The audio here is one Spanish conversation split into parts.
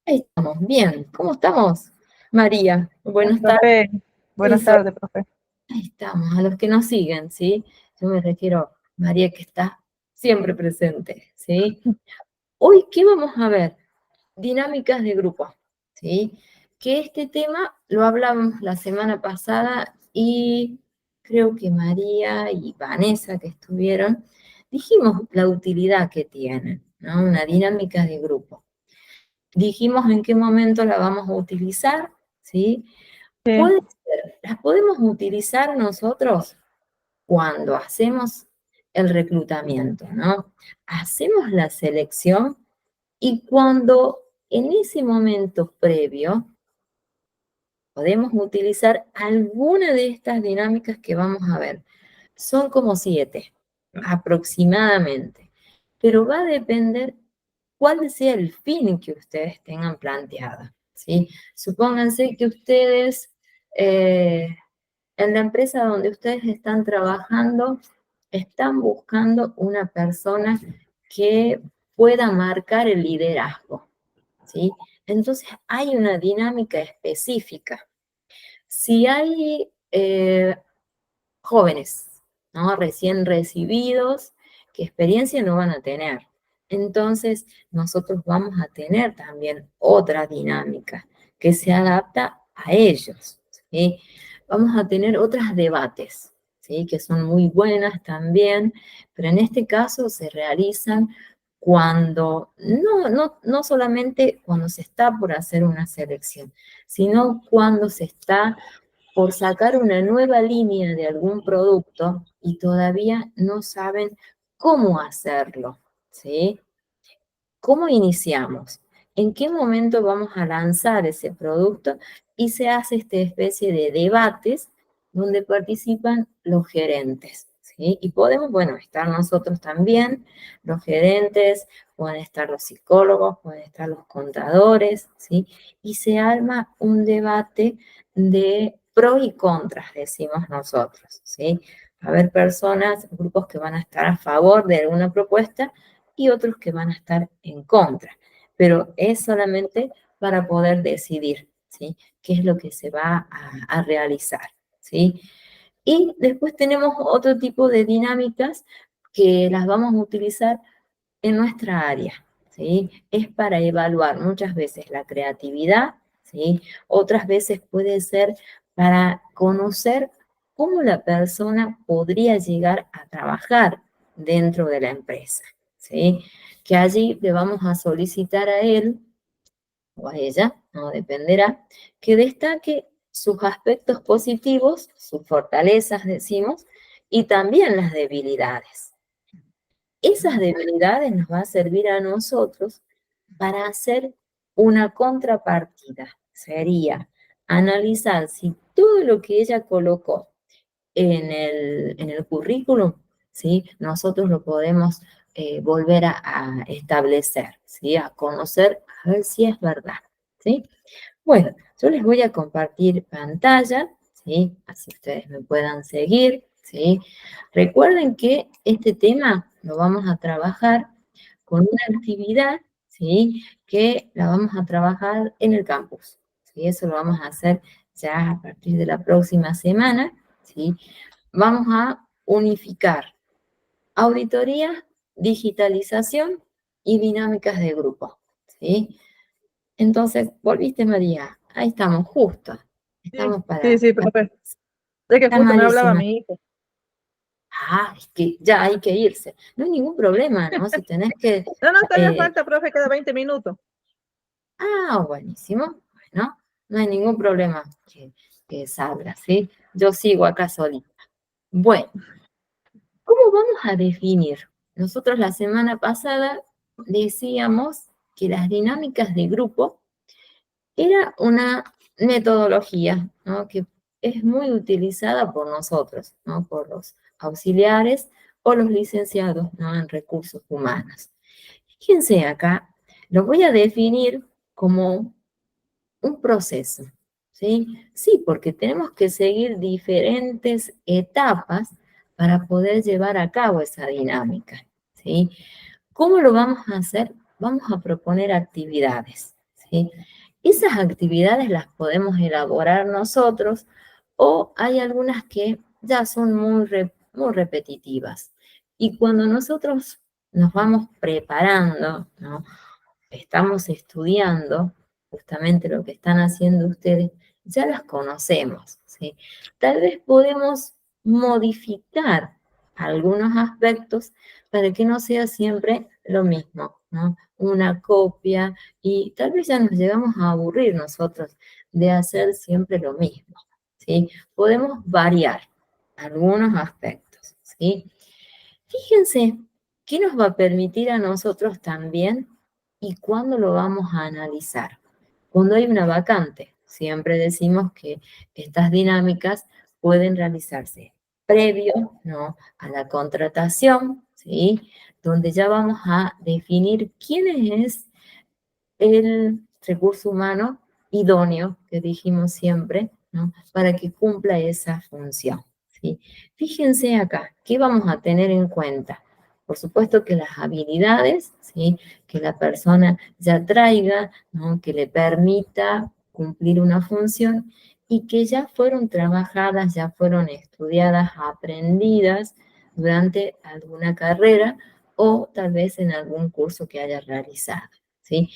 Ahí estamos, bien. ¿Cómo estamos, María? Buenas tardes. Profe, buenas Eso, tardes, profe. ahí estamos, a los que nos siguen, ¿sí? Yo me refiero a María que está siempre presente, ¿sí? Hoy, ¿qué vamos a ver? Dinámicas de grupo, ¿sí? Que este tema lo hablamos la semana pasada y creo que María y Vanessa que estuvieron, dijimos la utilidad que tienen, ¿no? Una dinámica de grupo. Dijimos en qué momento la vamos a utilizar, ¿sí? Sí, Puede ser, las podemos utilizar nosotros cuando hacemos el reclutamiento, ¿no? Hacemos la selección y cuando en ese momento previo podemos utilizar alguna de estas dinámicas que vamos a ver. Son como 7, aproximadamente, pero va a depender cuál sea el fin que ustedes tengan planteado, ¿sí? Supónganse que ustedes, en la empresa donde ustedes están trabajando, están buscando una persona que pueda marcar el liderazgo, ¿sí? Entonces hay una dinámica específica. Si hay jóvenes, ¿no? Recién recibidos, que experiencia no van a tener. Entonces, nosotros vamos a tener también otra dinámica que se adapta a ellos, ¿sí? Vamos a tener otros debates, ¿sí? Que son muy buenas también, pero en este caso se realizan cuando, no solamente cuando se está por hacer una selección, sino cuando se está por sacar una nueva línea de algún producto y todavía no saben cómo hacerlo, ¿sí? ¿Cómo iniciamos? ¿En qué momento vamos a lanzar ese producto? Y se hace esta especie de debates donde participan los gerentes, ¿sí? Y podemos, bueno, estar nosotros también, los gerentes, pueden estar los psicólogos, pueden estar los contadores, ¿sí? Y se arma un debate de pros y contras, decimos nosotros, ¿sí? Va a haber personas, grupos que van a estar a favor de alguna propuesta y otros que van a estar en contra. Pero es solamente para poder decidir, ¿sí? Qué es lo que se va a realizar, ¿sí? Y después tenemos otro tipo de dinámicas que las vamos a utilizar en nuestra área, ¿sí? Es para evaluar muchas veces la creatividad, ¿sí? Otras veces puede ser para conocer cómo la persona podría llegar a trabajar dentro de la empresa, ¿sí? Que allí le vamos a solicitar a él o a ella, no dependerá, que destaque sus aspectos positivos, sus fortalezas, decimos, y también las debilidades. Esas debilidades nos va a servir a nosotros para hacer una contrapartida. Sería analizar si todo lo que ella colocó en el currículum, ¿sí? Nosotros lo podemos volver a establecer, ¿sí? A conocer, a ver si es verdad, ¿sí? Bueno, yo les voy a compartir pantalla, ¿sí? Así ustedes me puedan seguir, ¿sí? Recuerden que este tema lo vamos a trabajar con una actividad, ¿sí? Que la vamos a trabajar en el campus, ¿sí? Eso lo vamos a hacer ya a partir de la próxima semana, ¿sí? Vamos a unificar auditoría, digitalización y dinámicas de grupo, ¿sí? Entonces, volviste, María. Ahí estamos, justo. sí, Estamos sí, sí, para... profe. Es que Está justo me hablaba malísima. mi hijo. Ah, es que ya hay que irse. No hay ningún problema, ¿no? Si tenés que... No, no, todavía eh, falta, profe, queda 20 minutos. buenísimo. Bueno, no hay ningún problema que salga, ¿sí? Yo sigo acá solita. Bueno, ¿cómo vamos a definir? Nosotros la semana pasada decíamos que las dinámicas de grupo era una metodología, ¿no? Que es muy utilizada por nosotros, ¿no? Por los auxiliares o los licenciados, ¿no? En recursos humanos. Fíjense acá, lo voy a definir como un proceso, ¿sí? Sí, porque tenemos que seguir diferentes etapas para poder llevar a cabo esa dinámica, ¿sí? ¿Cómo lo vamos a hacer? Vamos a proponer actividades, ¿sí? Esas actividades las podemos elaborar nosotros o hay algunas que ya son muy repetitivas. Y cuando nosotros nos vamos preparando, ¿no? Estamos estudiando justamente lo que están haciendo ustedes, ya las conocemos, ¿sí? Tal vez podemos modificar algunos aspectos para que no sea siempre lo mismo, ¿no? Una copia y tal vez ya nos llegamos a aburrir nosotros de hacer siempre lo mismo, ¿sí? Podemos variar algunos aspectos, ¿sí? Fíjense, ¿qué nos va a permitir a nosotros también y cuándo lo vamos a analizar? Cuando hay una vacante. Siempre decimos que estas dinámicas pueden realizarse previo, ¿no?, a la contratación, ¿sí? Donde ya vamos a definir quién es el recurso humano idóneo, que dijimos siempre, ¿no?, para que cumpla esa función, ¿sí? Fíjense acá, ¿qué vamos a tener en cuenta? Por supuesto que las habilidades, ¿sí?, que la persona ya traiga, ¿no?, que le permita cumplir una función y que ya fueron trabajadas, ya fueron estudiadas, aprendidas durante alguna carrera o tal vez en algún curso que haya realizado, ¿sí?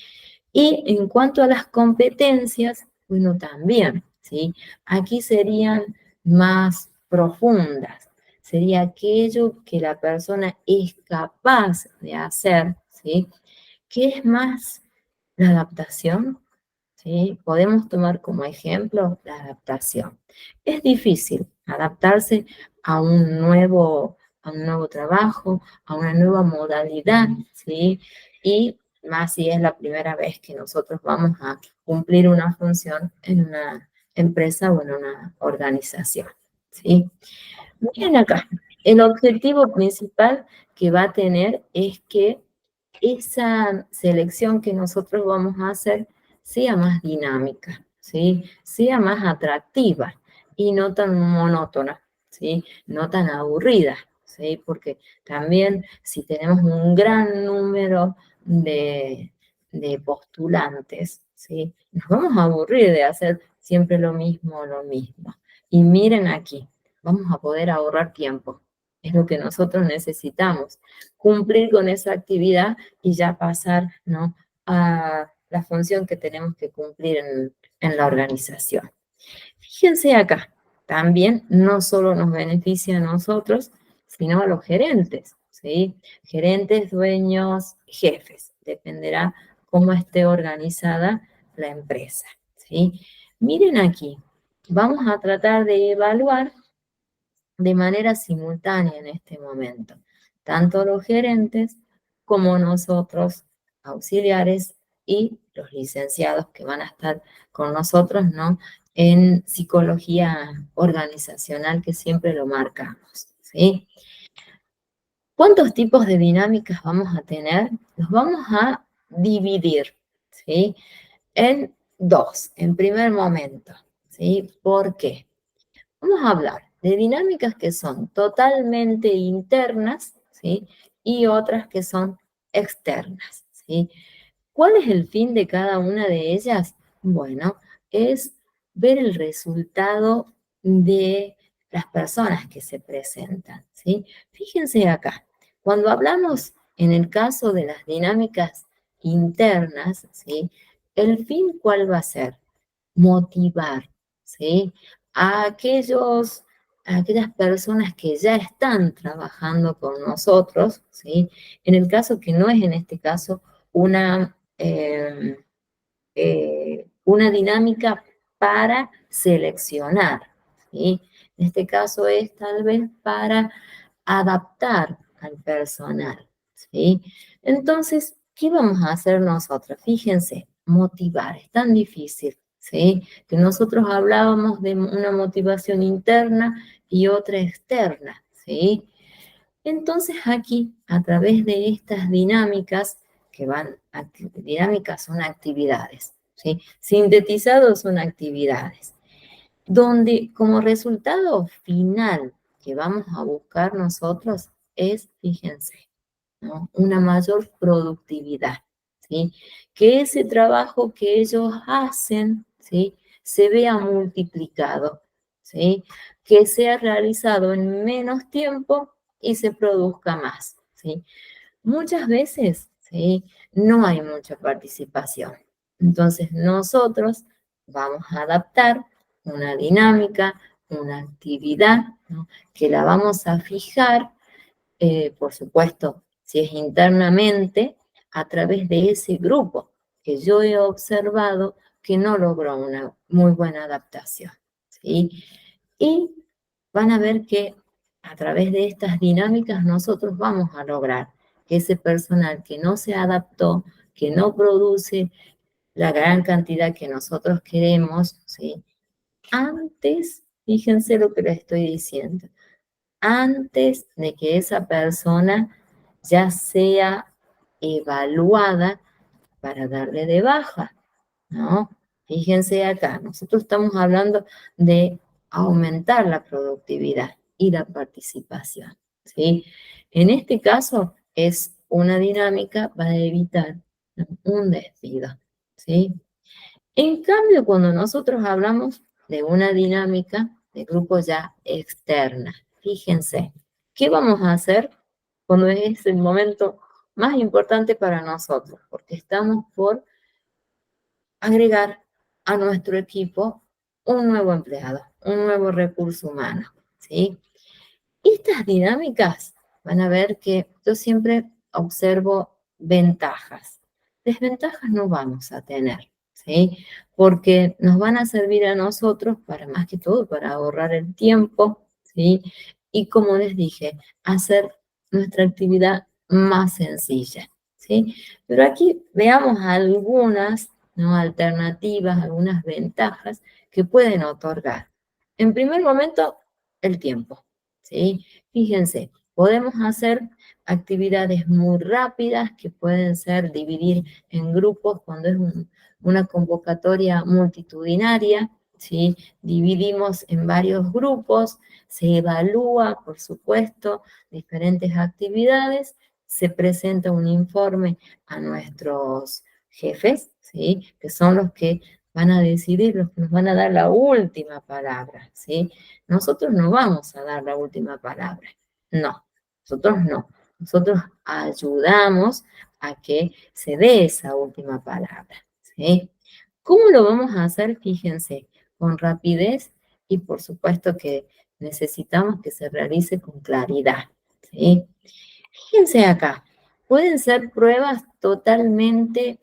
Y en cuanto a las competencias, bueno, también, ¿sí? Aquí serían más profundas. Sería aquello que la persona es capaz de hacer, ¿sí? ¿Qué es más la adaptación? ¿Sí? Podemos tomar como ejemplo la adaptación. Es difícil adaptarse a un nuevo trabajo, a una nueva modalidad, ¿sí? Y más si es la primera vez que nosotros vamos a cumplir una función en una empresa o en una organización, ¿sí? Miren acá, el objetivo principal que va a tener es que esa selección que nosotros vamos a hacer sea más dinámica, ¿sí? Sea más atractiva y no tan monótona, ¿sí? No tan aburrida, ¿sí? Porque también si tenemos un gran número de postulantes, ¿sí? Nos vamos a aburrir de hacer siempre lo mismo, lo mismo. Y miren aquí, vamos a poder ahorrar tiempo. Es lo que nosotros necesitamos, cumplir con esa actividad y ya pasar, ¿no?, a la función que tenemos que cumplir en la organización. Fíjense acá, también no solo nos beneficia a nosotros, sino a los gerentes, ¿sí? Gerentes, dueños, jefes, dependerá cómo esté organizada la empresa, ¿sí? Miren aquí, vamos a tratar de evaluar de manera simultánea en este momento, tanto los gerentes como nosotros, auxiliares y los licenciados que van a estar con nosotros, ¿no?, en psicología organizacional, que siempre lo marcamos, ¿sí? ¿Cuántos tipos de dinámicas vamos a tener? Los vamos a dividir, ¿sí?, en dos, en primer momento, ¿sí? ¿Por qué? Vamos a hablar de dinámicas que son totalmente internas, ¿sí?, y otras que son externas, ¿sí? ¿Cuál es el fin de cada una de ellas? Bueno, es ver el resultado de las personas que se presentan, ¿sí? Fíjense acá, cuando hablamos en el caso de las dinámicas internas, ¿sí?, ¿el fin cuál va a ser? Motivar, ¿sí?, a a aquellas personas que ya están trabajando con nosotros, ¿sí? En el caso que no es en este caso una, una dinámica para seleccionar, ¿sí? En este caso es tal vez para adaptar al personal, ¿sí? Entonces, ¿qué vamos a hacer nosotros? Fíjense, motivar, es tan difícil, ¿sí?, que nosotros hablábamos de una motivación interna y otra externa, ¿sí? Entonces aquí, a través de estas dinámicas, dinámicas son actividades, ¿sí? Sintetizados son actividades, donde como resultado final que vamos a buscar nosotros es, fíjense, ¿no?, una mayor productividad, ¿sí? Que ese trabajo que ellos hacen, ¿sí? Se vea multiplicado, ¿sí? Que sea realizado en menos tiempo y se produzca más, ¿sí? Muchas veces, ¿sí? No hay mucha participación. Entonces nosotros vamos a adaptar una dinámica, una actividad, ¿no? Que la vamos a fijar, por supuesto, si es internamente, a través de ese grupo que yo he observado que no logró una muy buena adaptación, ¿sí? Y van a ver que a través de estas dinámicas nosotros vamos a lograr que ese personal que no se adaptó, que no produce la gran cantidad que nosotros queremos, ¿sí? Antes, fíjense lo que les estoy diciendo, antes de que esa persona ya sea evaluada para darle de baja, ¿no? Fíjense acá, nosotros estamos hablando de aumentar la productividad y la participación, ¿sí? En este caso es una dinámica para evitar, ¿no?, un despido, ¿sí? En cambio, cuando nosotros hablamos de una dinámica de grupo ya externa, fíjense, ¿qué vamos a hacer cuando es el momento más importante para nosotros? Porque estamos por agregar a nuestro equipo un nuevo empleado, un nuevo recurso humano, ¿sí? Estas dinámicas van a ver que yo siempre observo ventajas. Desventajas no vamos a tener, ¿sí? Porque nos van a servir a nosotros para más que todo, para ahorrar el tiempo, ¿sí? Y como les dije, hacer nuestra actividad más sencilla, ¿sí? Pero aquí veamos algunas, ¿no?, alternativas, algunas ventajas que pueden otorgar. En primer momento, el tiempo, ¿sí? Fíjense, podemos hacer actividades muy rápidas que pueden ser dividir en grupos cuando es una convocatoria multitudinaria, ¿sí? Dividimos en varios grupos, se evalúa, por supuesto, diferentes actividades, se presenta un informe a nuestros jefes, ¿sí? Que son los que van a decidir, los que nos van a dar la última palabra, ¿sí? Nosotros no vamos a dar la última palabra, no, nosotros no. Nosotros ayudamos a que se dé esa última palabra, ¿sí? ¿Cómo lo vamos a hacer? Fíjense, con rapidez y por supuesto que necesitamos que se realice con claridad, ¿sí? Fíjense acá, pueden ser pruebas totalmente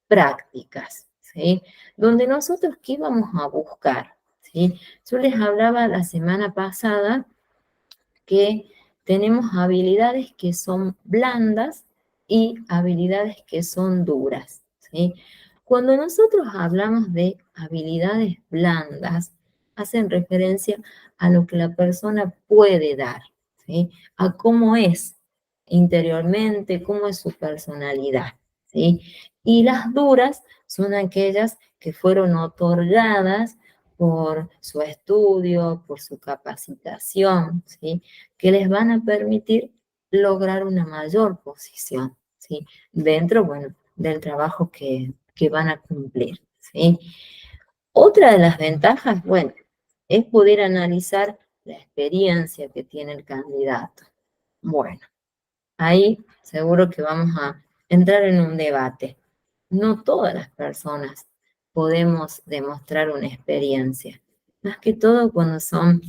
prácticas, ¿sí? Donde nosotros, ¿qué vamos a buscar? ¿Sí? Yo les hablaba la semana pasada que tenemos habilidades que son blandas y habilidades que son duras, ¿sí? Cuando nosotros hablamos de habilidades blandas, hacen referencia a lo que la persona puede dar, ¿sí? A cómo es interiormente, cómo es su personalidad, ¿sí? Y las duras son aquellas que fueron otorgadas por su estudio, por su capacitación, ¿sí? Que les van a permitir lograr una mayor posición, ¿sí? Dentro, bueno, del trabajo que van a cumplir, ¿sí? Otra de las ventajas, bueno, es poder analizar la experiencia que tiene el candidato. Bueno, ahí seguro que vamos a entrar en un debate. No todas las personas podemos demostrar una experiencia, más que todo cuando son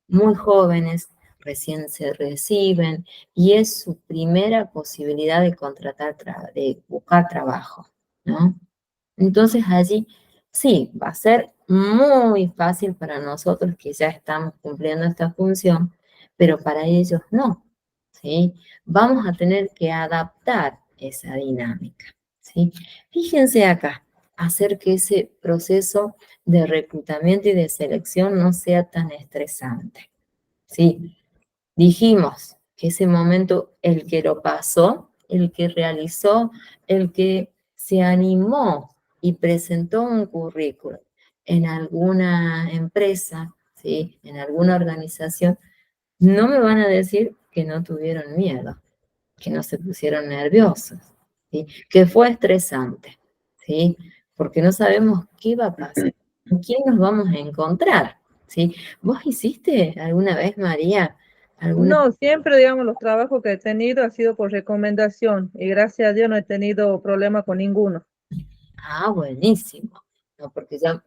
muy jóvenes, recién se reciben y es su primera posibilidad de de buscar trabajo, ¿no? Entonces allí sí, va a ser muy fácil para nosotros que ya estamos cumpliendo esta función, pero para ellos no, ¿sí? Vamos a tener que adaptar esa dinámica, ¿sí? Fíjense acá, hacer que ese proceso de reclutamiento y de selección no sea tan estresante, ¿sí? Dijimos que ese momento, el que lo pasó, el que realizó, el que se animó y presentó un currículum en alguna empresa, ¿sí?, en alguna organización, no me van a decir que no tuvieron miedo. que no se pusieron nerviosos, ¿sí? Que fue estresante, ¿sí? Porque no sabemos qué va a pasar, con quién nos vamos a encontrar, ¿sí? ¿Vos hiciste alguna vez, María, alguna... No, siempre, digamos, los trabajos que he tenido ha sido por recomendación y gracias a Dios no he tenido problema con ninguno. Ah, buenísimo. No, porque yo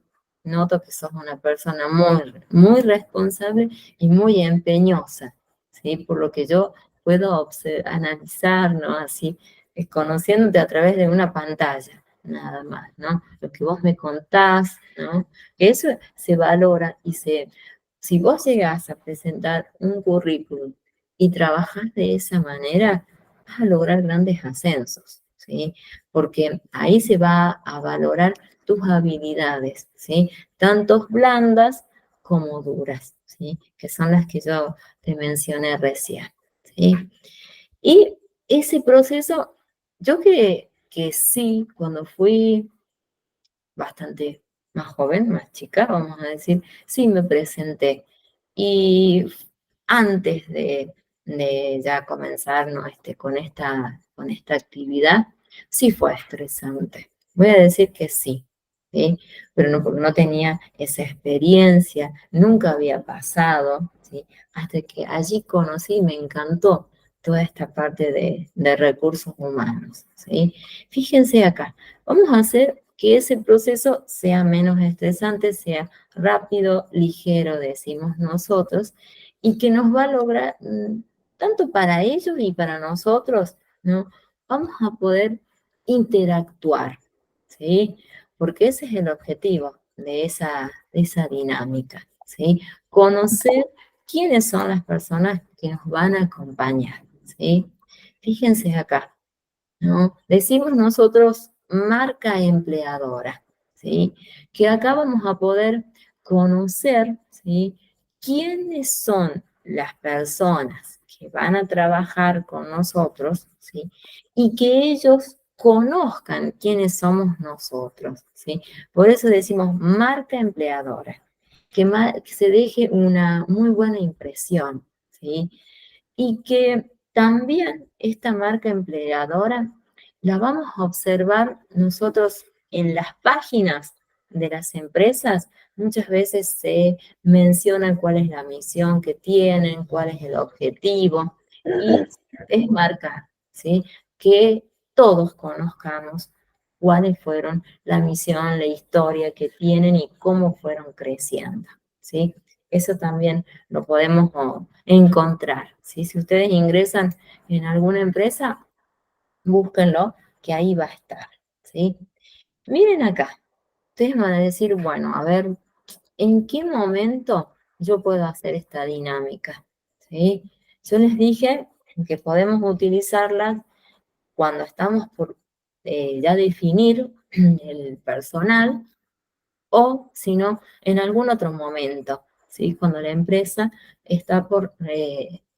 noto que sos una persona muy, muy responsable y muy empeñosa, ¿sí? Por lo que yo puedo analizar, ¿no? Así, conociéndote a través de una pantalla, nada más, ¿no? Lo que vos me contás, ¿no? Eso se valora y si vos llegás a presentar un currículum y trabajás de esa manera, vas a lograr grandes ascensos, ¿sí? Porque ahí se va a valorar tus habilidades, ¿sí? Tanto blandas como duras, ¿sí? Que son las que yo te mencioné recién, ¿sí? Y ese proceso, yo que sí, cuando fui bastante más joven, más chica, vamos a decir, sí me presenté. Y antes de ya comenzar, ¿no? Con esta actividad, sí fue estresante. Voy a decir que sí, ¿sí? Pero no, porque no tenía esa experiencia, nunca había pasado, ¿sí? Hasta que allí conocí y me encantó toda esta parte de recursos humanos, ¿sí? Fíjense acá, vamos a hacer que ese proceso sea menos estresante, sea rápido, ligero, decimos nosotros, y que nos va a lograr, tanto para ellos y para nosotros, ¿no? Vamos a poder interactuar, ¿sí? Porque ese es el objetivo de esa dinámica, ¿sí? Conocer quiénes son las personas que nos van a acompañar, ¿sí? Fíjense acá, ¿no? Decimos nosotros marca empleadora, ¿sí? Que acá vamos a poder conocer, ¿sí? Quiénes son las personas que van a trabajar con nosotros, ¿sí? Y que ellos conozcan quiénes somos nosotros, ¿sí? Por eso decimos marca empleadora, que se deje una muy buena impresión, ¿sí? Y que también esta marca empleadora la vamos a observar nosotros en las páginas de las empresas. Muchas veces se menciona cuál es la misión que tienen, cuál es el objetivo, y es marcar, ¿sí? Que todos conozcamos cuáles fueron la misión, la historia que tienen y cómo fueron creciendo, ¿sí? Eso también lo podemos encontrar, ¿sí? Si ustedes ingresan en alguna empresa, búsquenlo, que ahí va a estar, ¿sí? Miren acá, ustedes van a decir, bueno, a ver, ¿en qué momento yo puedo hacer esta dinámica? ¿Sí? Yo les dije que podemos utilizarla cuando estamos por ya definir el personal, o si no, en algún otro momento, ¿sí? Cuando la empresa está por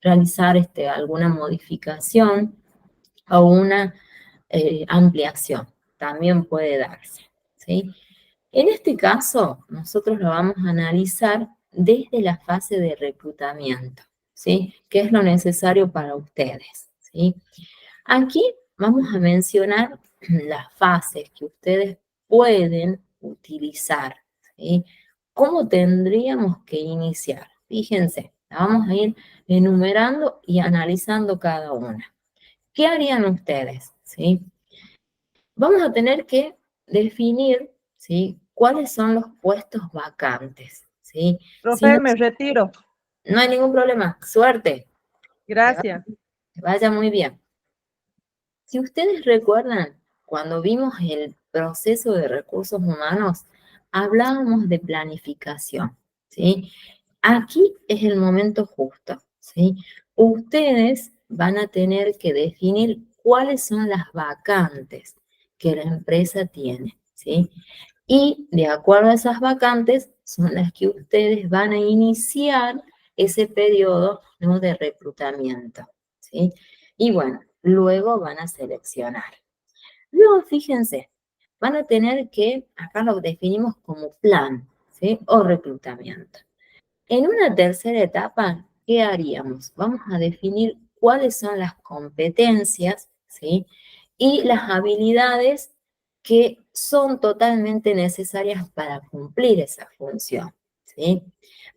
realizar alguna modificación o una ampliación, también puede darse, ¿sí? En este caso, nosotros lo vamos a analizar desde la fase de reclutamiento, ¿sí? ¿Qué es lo necesario para ustedes? ¿Sí? Aquí vamos a mencionar las fases que ustedes pueden utilizar, ¿sí? ¿Cómo tendríamos que iniciar? Fíjense, la vamos a ir enumerando y analizando cada una. ¿Qué harían ustedes? ¿Sí? Vamos a tener que definir, ¿sí? ¿Cuáles son los puestos vacantes? ¿Sí? Si Profe, no, me retiro. no hay ningún problema, suerte, Gracias. que vaya muy bien. Si ustedes recuerdan, cuando vimos el proceso de recursos humanos, hablábamos de planificación, ¿sí? Aquí es el momento justo, ¿sí? Ustedes van a tener que definir cuáles son las vacantes que la empresa tiene, ¿sí? Y de acuerdo a esas vacantes son las que ustedes van a iniciar ese periodo, ¿no? De reclutamiento, ¿sí? Y bueno, luego van a seleccionar. Luego, fíjense, van a tener que, acá lo definimos como plan, ¿sí? O reclutamiento. En una tercera etapa, ¿qué haríamos? Vamos a definir cuáles son las competencias, ¿sí? Y las habilidades que son totalmente necesarias para cumplir esa función, ¿sí?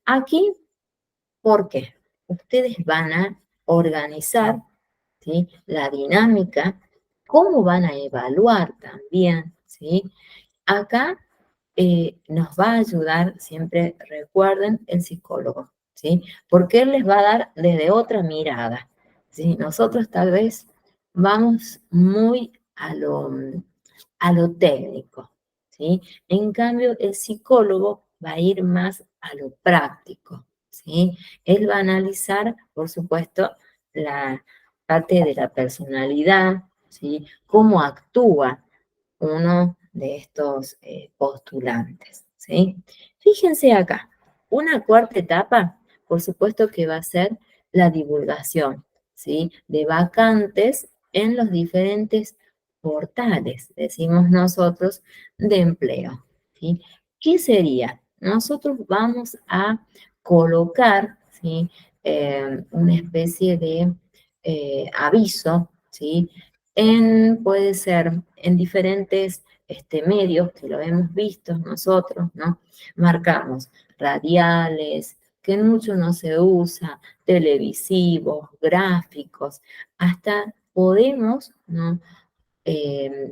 Aquí, ¿por qué? Ustedes van a organizar, ¿sí?, la dinámica, cómo van a evaluar también, ¿sí? Acá nos va a ayudar, siempre recuerden, el psicólogo, ¿sí? Porque él les va a dar desde otra mirada, ¿sí? Nosotros tal vez vamos muy a lo técnico, ¿sí? En cambio, el psicólogo va a ir más a lo práctico, ¿sí? Él va a analizar, por supuesto, la parte de la personalidad, ¿sí? Cómo actúa uno de estos postulantes, ¿sí? Fíjense acá, una cuarta etapa, por supuesto que va a ser la divulgación, ¿sí?, de vacantes en los diferentes portales, decimos nosotros, de empleo, ¿sí? ¿Qué sería? Nosotros vamos a colocar, ¿sí?, una especie de aviso, ¿sí?, puede ser en diferentes medios que lo hemos visto nosotros, ¿no? Marcamos radiales, que mucho no se usa, televisivos, gráficos, hasta podemos, ¿no?,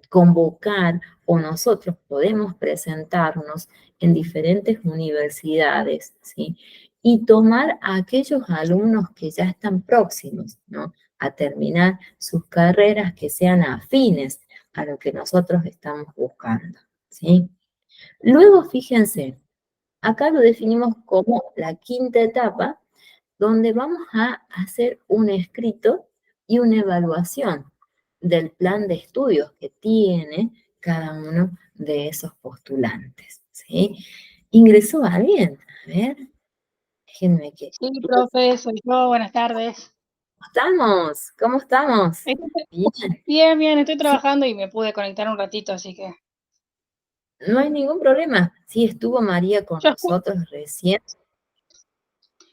convocar o nosotros podemos presentarnos en diferentes universidades, ¿sí? Y tomar a aquellos alumnos que ya están próximos, ¿no?, a terminar sus carreras, que sean afines a lo que nosotros estamos buscando, ¿sí? Luego, fíjense, acá lo definimos como la quinta etapa, donde vamos a hacer un escrito y una evaluación del plan de estudios que tiene cada uno de esos postulantes, ¿sí? ¿Ingresó alguien? A ver, déjenme que... Sí, profe, soy yo, buenas tardes. ¿Cómo estamos? ¿Cómo estamos? Estoy- Bien, Bien, bien, estoy sí, trabajando y me pude conectar un ratito, así que. no hay ningún problema. Sí, estuvo María con Yo nosotros recién.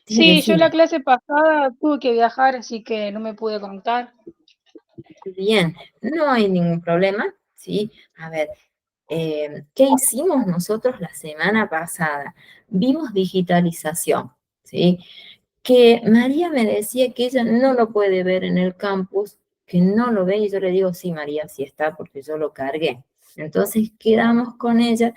Sí, sí, yo la decime. clase pasada tuve que viajar, así que no me pude conectar. Bien, no hay ningún problema, ¿sí? A ver, ¿qué hicimos nosotros la semana pasada? Vimos digitalización, ¿sí? Que María me decía que ella no lo puede ver en el campus, que no lo ve, y yo le digo, sí, María, sí está, porque yo lo cargué. Entonces quedamos con ella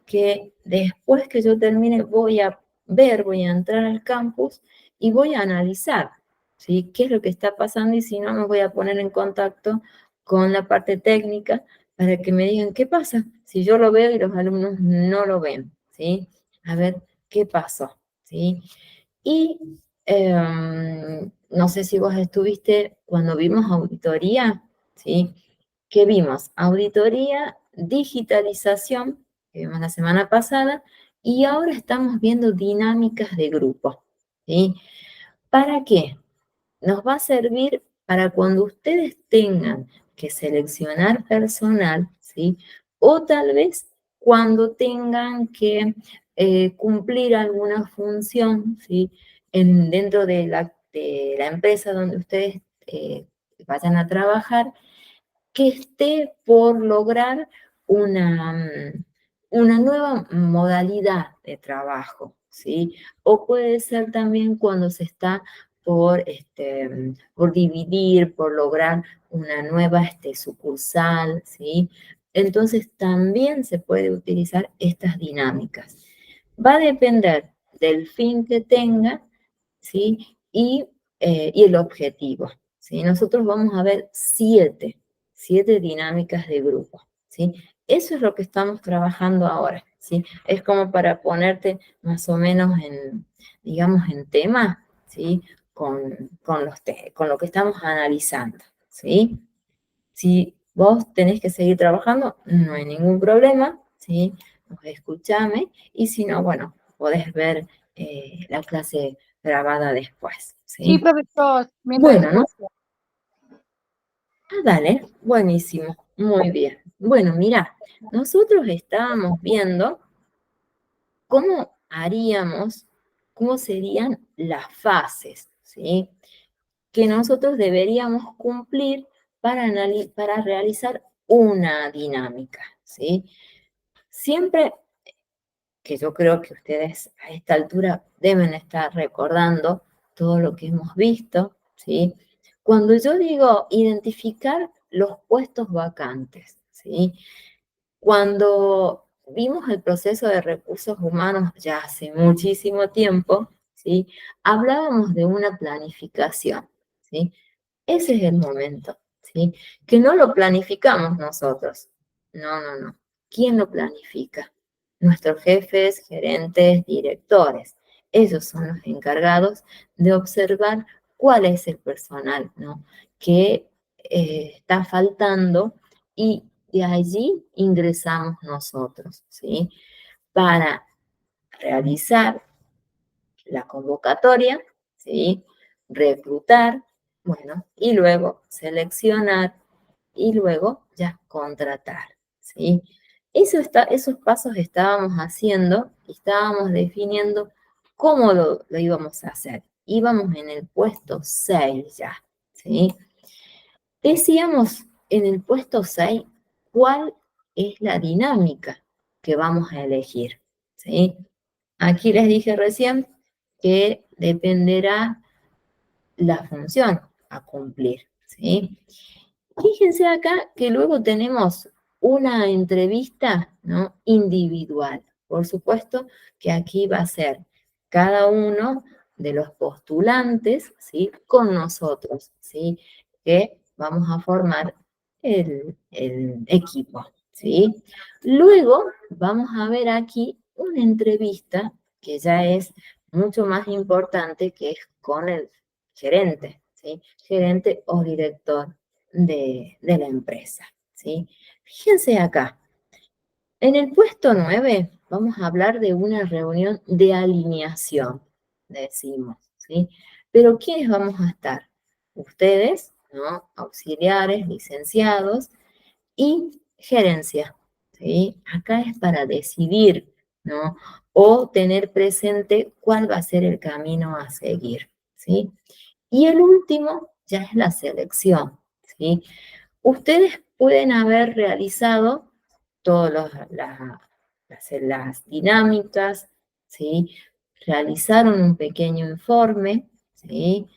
que después que yo termine voy a ver, voy a entrar al campus y voy a analizar, ¿sí?, qué es lo que está pasando, y si no me voy a poner en contacto con la parte técnica para que me digan qué pasa, si yo lo veo y los alumnos no lo ven, ¿sí? A ver qué pasó, ¿sí? Y no sé si vos estuviste cuando vimos auditoría, ¿sí? ¿Qué vimos? Auditoría, digitalización, que vimos la semana pasada, y ahora estamos viendo dinámicas de grupo, ¿sí? ¿Para qué? Nos va a servir para cuando ustedes tengan que seleccionar personal, ¿sí? O tal vez cuando tengan que cumplir alguna función, ¿sí?, dentro de la empresa donde ustedes vayan a trabajar, que esté por lograr una, una nueva modalidad de trabajo, ¿sí? O puede ser también cuando se está por dividir, por lograr una nueva sucursal, ¿sí? Entonces también se puede utilizar estas dinámicas. Va a depender del fin que tenga, ¿sí? Y el objetivo, ¿sí? Nosotros vamos a ver siete dinámicas de grupo, ¿sí? Eso es lo que estamos trabajando ahora, ¿sí? Es como para ponerte más o menos digamos, en tema, ¿sí? Con lo que estamos analizando, ¿sí? Si vos tenés que seguir trabajando, no hay ningún problema, ¿sí? Escúchame, y si no, bueno, podés ver la clase grabada después, Sí, ¿sí? profe, yo mientras Bueno, ¿no? escucho. Dale, buenísimo, muy bien. Bueno, mira, nosotros estábamos viendo cómo haríamos, cómo serían las fases, ¿sí? que nosotros deberíamos cumplir para realizar una dinámica, ¿sí? Siempre, que yo creo que ustedes a esta altura deben estar recordando todo lo que hemos visto, ¿sí? Cuando yo digo identificar los puestos vacantes, ¿sí? Cuando vimos el proceso de recursos humanos ya hace muchísimo tiempo, ¿sí? Hablábamos de una planificación, ¿sí? Ese es el momento, ¿sí? Que no lo planificamos nosotros. No, no, no. ¿Quién lo planifica? Nuestros jefes, gerentes, directores. Ellos son los encargados de observar cuál es el personal, ¿no? Que está faltando y de allí ingresamos nosotros, ¿sí? Para realizar la convocatoria, ¿sí? Reclutar, bueno, y luego seleccionar y luego ya contratar, ¿sí? Esos pasos estábamos haciendo y estábamos definiendo cómo lo íbamos a hacer. Íbamos en el puesto 6 ya, ¿sí? Decíamos en el puesto 6 cuál es la dinámica que vamos a elegir, ¿sí? Aquí les dije recién que dependerá la función a cumplir, ¿sí? Fíjense acá que luego tenemos una entrevista, ¿no? Individual. Por supuesto que aquí va a ser cada uno de los postulantes, ¿sí? Con nosotros, ¿sí? Que vamos a formar el equipo, ¿sí? Luego vamos a ver aquí una entrevista que ya es mucho más importante, que es con el gerente, ¿sí? Gerente o director de la empresa, ¿sí? Fíjense acá, en el puesto 9 vamos a hablar de una reunión de alineación, decimos, ¿sí? Pero ¿quiénes vamos a estar? Ustedes, ¿no? Auxiliares, licenciados y gerencia, ¿sí? Acá es para decidir, ¿no? O tener presente cuál va a ser el camino a seguir, ¿sí? Y el último ya es la selección, ¿sí? Ustedes pueden haber realizado todas las dinámicas, ¿sí? Realizaron un pequeño informe, ¿sí?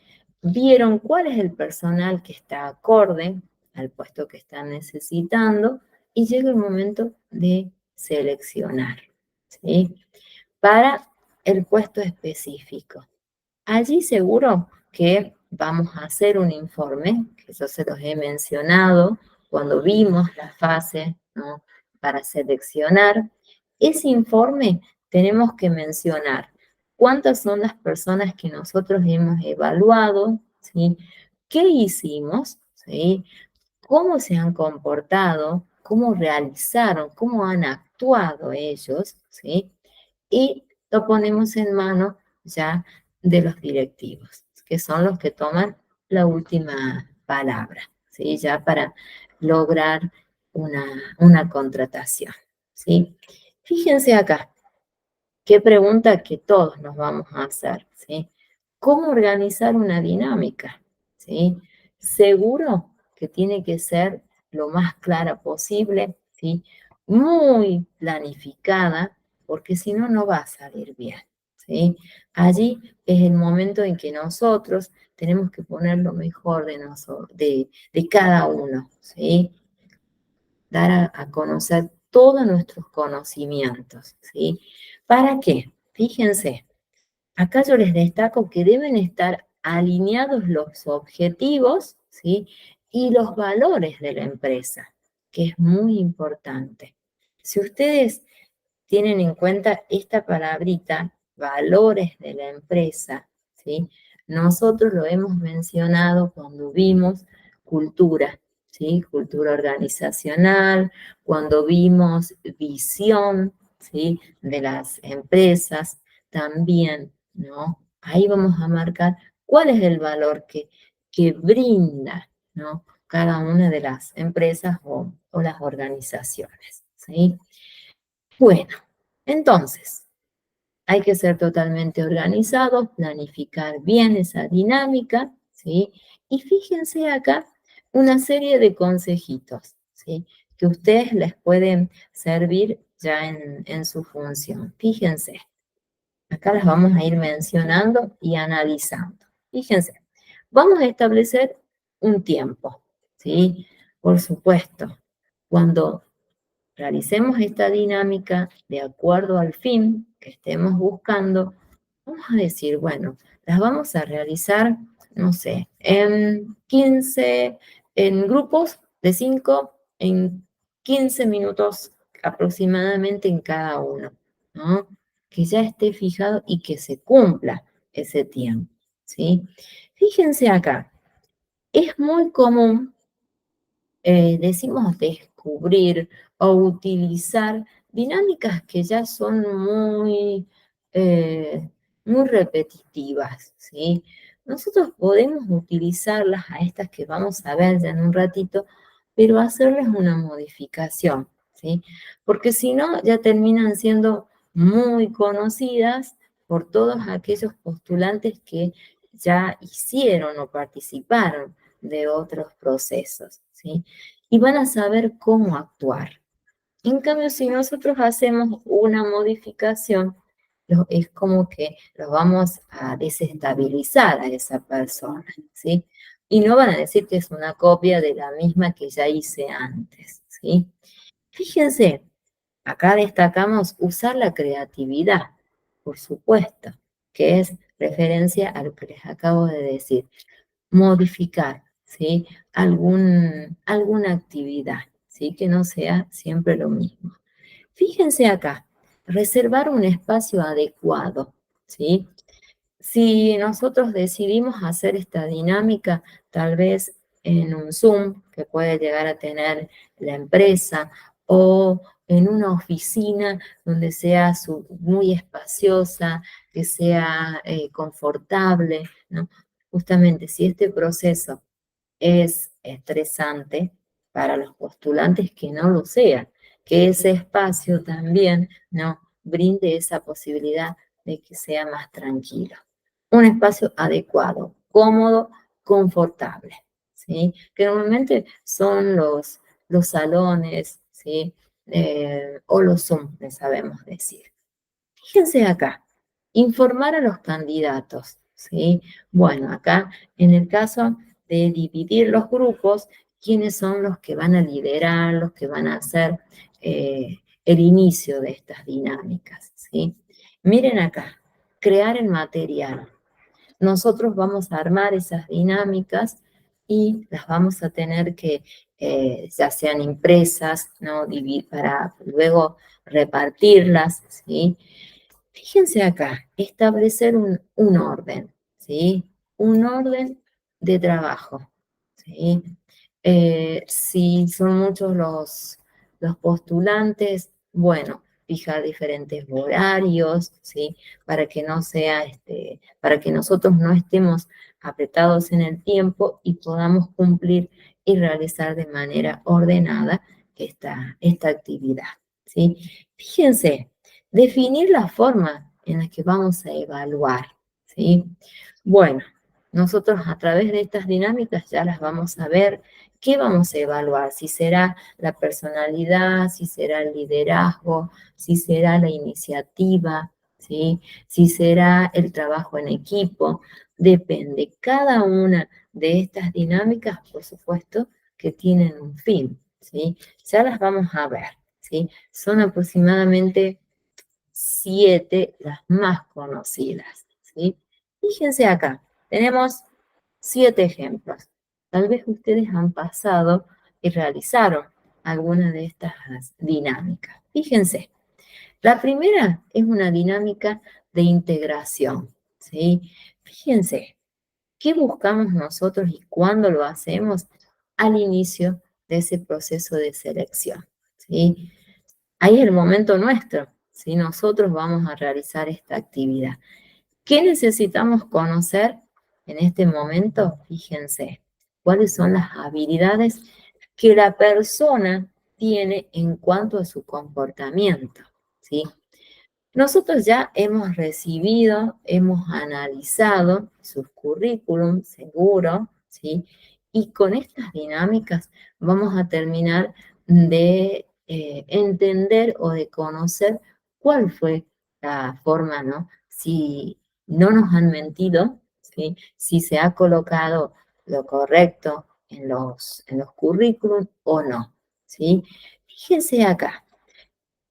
Vieron cuál es el personal que está acorde al puesto que están necesitando y llega el momento de seleccionar, ¿sí? Para el puesto específico. Allí seguro que vamos a hacer un informe, que yo se los he mencionado cuando vimos la fase, ¿no? Para seleccionar. Ese informe tenemos que mencionar cuántas son las personas que nosotros hemos evaluado, ¿sí? ¿Qué hicimos? ¿Sí? ¿Cómo se han comportado? ¿Cómo realizaron? ¿Cómo han actuado ellos? ¿Sí? Y lo ponemos en manos ya de los directivos, que son los que toman la última palabra, ¿sí? Ya para lograr una contratación, ¿sí? Fíjense acá, qué pregunta que todos nos vamos a hacer, ¿sí? ¿Cómo organizar una dinámica? ¿Sí? Seguro que tiene que ser lo más clara posible, ¿sí? Muy planificada, porque si no, no va a salir bien, ¿sí? Allí es el momento en que nosotros tenemos que poner lo mejor de cada uno, ¿sí? Dar a conocer todos nuestros conocimientos, ¿sí? ¿Para qué? Fíjense, acá yo les destaco que deben estar alineados los objetivos, ¿sí? Y los valores de la empresa, que es muy importante. Si ustedes tienen en cuenta esta palabrita, valores de la empresa, ¿sí? Nosotros lo hemos mencionado cuando vimos cultura, ¿sí? Cultura organizacional, cuando vimos visión, ¿sí? De las empresas, también, ¿no? Ahí vamos a marcar cuál es el valor que brinda, ¿no? Cada una de las empresas o las organizaciones, ¿sí? Bueno, entonces, hay que ser totalmente organizados, planificar bien esa dinámica, ¿sí? Y fíjense acá una serie de consejitos, ¿sí? Que ustedes les pueden servir ya en su función. Fíjense, acá las vamos a ir mencionando y analizando. Fíjense, vamos a establecer un tiempo, ¿sí? Por supuesto, cuando realicemos esta dinámica de acuerdo al fin que estemos buscando, vamos a decir, bueno, las vamos a realizar, no sé, en 15, en grupos de 5, en 15 minutos aproximadamente en cada uno, ¿no? Que ya esté fijado y que se cumpla ese tiempo, ¿sí? Fíjense acá, es muy común decimos descubrir o utilizar dinámicas que ya son muy repetitivas, ¿sí? Nosotros podemos utilizarlas a estas que vamos a ver ya en un ratito, pero hacerles una modificación, ¿sí? Porque si no, ya terminan siendo muy conocidas por todos aquellos postulantes que ya hicieron o participaron de otros procesos, ¿sí? Y van a saber cómo actuar. En cambio, si nosotros hacemos una modificación, es como que lo vamos a desestabilizar a esa persona, ¿sí? Y no van a decir que es una copia de la misma que ya hice antes, ¿sí? Fíjense, acá destacamos usar la creatividad, por supuesto, que es referencia a lo que les acabo de decir. Modificar, ¿sí? Alguna actividad, ¿sí? Que no sea siempre lo mismo. Fíjense acá, reservar un espacio adecuado, ¿sí? Si nosotros decidimos hacer esta dinámica, tal vez en un Zoom que puede llegar a tener la empresa o en una oficina donde sea muy espaciosa, que sea confortable, ¿no? Justamente si este proceso es estresante para los postulantes, que no lo sea, que ese espacio también no brinde esa posibilidad de que sea más tranquilo. Un espacio adecuado, cómodo, confortable, ¿sí? Que normalmente son los salones, ¿sí? O los Zoom, le sabemos decir. Fíjense acá, informar a los candidatos, ¿sí? Bueno, acá en el caso de dividir los grupos, ¿quiénes son los que van a liderar, los que van a hacer el inicio de estas dinámicas, ¿sí? Miren acá, crear el material. Nosotros vamos a armar esas dinámicas y las vamos a tener que, ya sean impresas, ¿no? Para luego repartirlas, ¿sí? Fíjense acá, establecer un orden, ¿sí? Un orden de trabajo, ¿sí? Si son muchos los postulantes, bueno, fijar diferentes horarios, ¿sí? Para que no sea, para que nosotros no estemos apretados en el tiempo y podamos cumplir y realizar de manera ordenada esta actividad, ¿sí? Fíjense, definir la forma en la que vamos a evaluar, ¿sí? Bueno, nosotros a través de estas dinámicas ya las vamos a ver. ¿Qué vamos a evaluar? Si será la personalidad, si será el liderazgo, si será la iniciativa, ¿sí? Si será el trabajo en equipo. Depende. Cada una de estas dinámicas, por supuesto, que tienen un fin, ¿sí? Ya las vamos a ver, ¿sí? Son aproximadamente 7 las más conocidas, ¿sí? Fíjense acá, tenemos 7 ejemplos. Tal vez ustedes han pasado y realizaron alguna de estas dinámicas. Fíjense, la primera es una dinámica de integración, ¿sí? Fíjense, ¿qué buscamos nosotros y cuándo lo hacemos? Al inicio de ese proceso de selección, ¿sí? Ahí es el momento nuestro, si nosotros vamos a realizar esta actividad. ¿Qué necesitamos conocer en este momento? Fíjense, cuáles son las habilidades que la persona tiene en cuanto a su comportamiento, ¿sí? Nosotros ya hemos recibido, hemos analizado sus currículum, seguro, ¿sí? Y con estas dinámicas vamos a terminar de entender o de conocer cuál fue la forma, ¿no? Si no nos han mentido, ¿sí? Si se ha colocado lo correcto en los currículum o no, ¿sí? Fíjense acá.